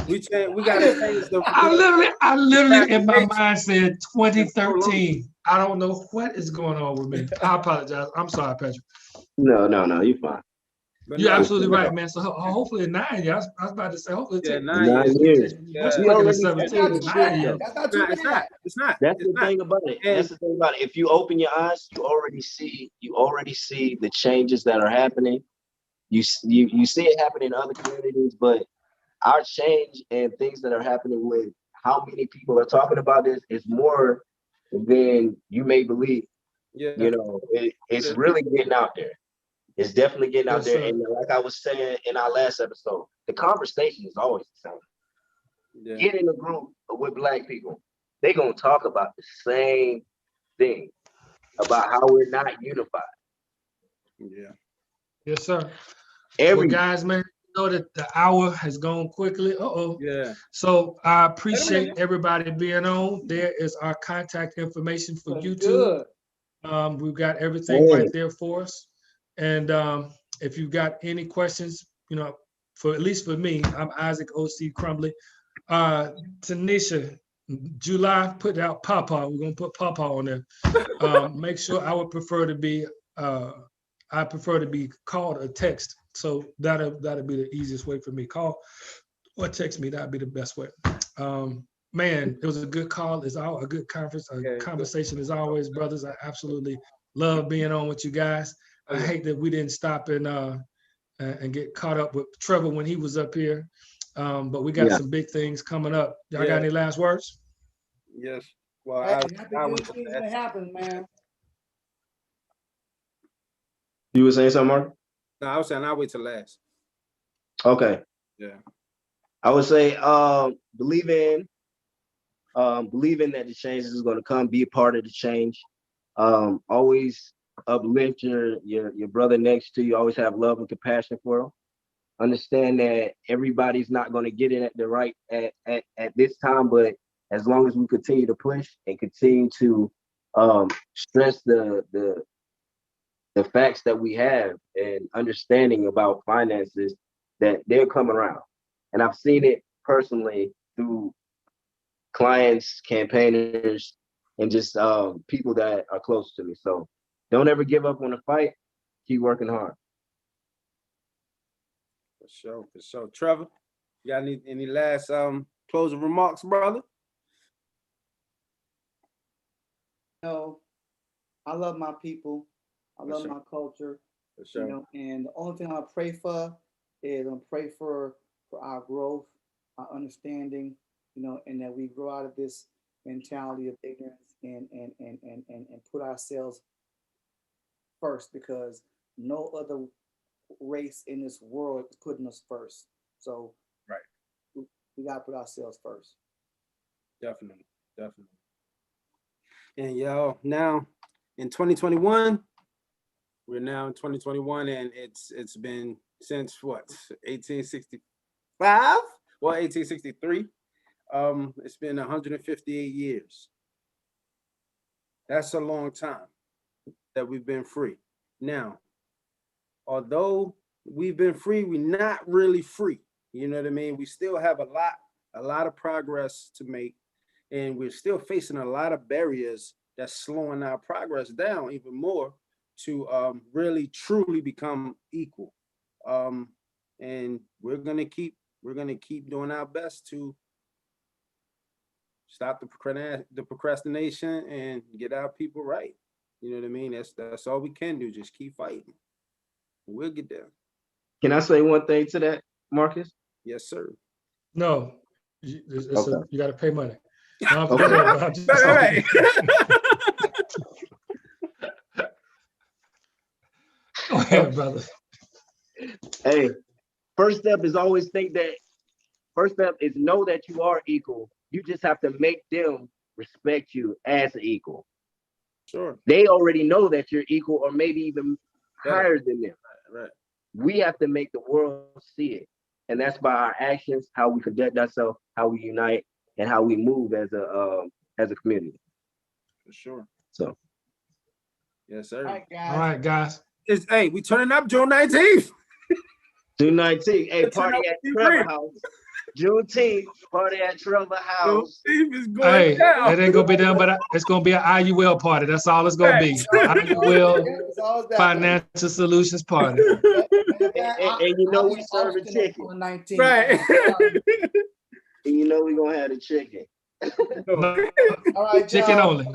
We got to change the. I literally in my mind said 2013. I don't know what is going on with me. I apologize. I'm sorry, Patrick. No, you're fine. But You're absolutely right, man. So hopefully in 9 years, I was about to say hopefully 9 years. What's looking at 17? 9 years. It's not. That's the thing about it. That's the thing about it. If you open your eyes, you already see the changes that are happening. You see it happening in other communities, but our change and things that are happening with how many people are talking about this is more than you may believe. Yeah. It's really getting out there. It's definitely getting out there. Sir. And like I was saying in our last episode, the conversation is always the same. Yeah. Get in a group with Black people. They're going to talk about the same thing, about how we're not unified. Yeah. Yes, sir. Well, guys, man, know that the hour has gone quickly. Yeah. So I appreciate everybody being on. There is our contact information for YouTube. We've got everything right there for us. And if you've got any questions, for at least for me, I'm Isaac O.C. Crumbly. Tanisha, July, put out Papa. We're gonna put Papa on there. Make sure I prefer to be called or text. So that'll be the easiest way for me. Call or text me. That'd be the best way. Man, it was a good call. It's a good conference, conversation as always, brothers. I absolutely love being on with you guys. I hate that we didn't stop and get caught up with Trevor when he was up here. But we got some big things coming up. Y'all got any last words? Yes. Well, it happens, man. You were saying something, Mark? No, I was saying I'll wait till last. Okay. Yeah. I would say believe in that the change is going to come. Be a part of the change. Always uplift your brother next to you. Always have love and compassion for him. Understand that everybody's not going to get it at the right at this time, but as long as we continue to push and continue to stress the facts that we have and understanding about finances, that they'll come around. And I've seen it personally through clients, campaigners, and just people that are close to me. So don't ever give up on the fight. Keep working hard. For sure. Trevor, you got any last closing remarks, brother? No, I love my people. I love my culture. For sure. And the only thing I pray for is pray for our growth, our understanding, and that we grow out of this mentality of ignorance and put ourselves first, because no other race in this world is putting us first. So right, we gotta put ourselves first. definitely. And y'all, now in 2021, we're now in 2021, and it's been since what, 1865? Well, 1863. It's been 158 years. That's a long time that we've been free. Now, although we've been free, we're not really free. You know what I mean? We still have a lot of progress to make, and we're still facing a lot of barriers that's slowing our progress down even more to really truly become equal. And we're gonna keep doing our best to stop the procrastination and get our people right. You know what I mean? That's all we can do. Just keep fighting. We'll get there. Can I say one thing to that, Marcus? Yes, sir. No, Okay. you got to pay money. No, Okay. I'm just Right. Go ahead, brother. Hey, first step is always think that. First step is know that you are equal. You just have to make them respect you as an equal. Sure. They already know that you're equal, or maybe even higher than them. Right. We have to make the world see it, and that's by our actions, how we conduct ourselves, how we unite, and how we move as a community. For sure. So, Yes, sir. All right, guys. Hey, we turning up June 19th. June 19th, hey, Let's turn party up at the Trevor drink. House. Juneteenth, party at Trevor House. Steve is going Hey, down. it ain't gonna be done, but it's gonna be an IUL party. That's all it's gonna be. IUL It's always that way. Financial Solutions Party. And you know we serving chicken. On 19. Right. And you know we gonna have the chicken. All right, Chicken y'all. only.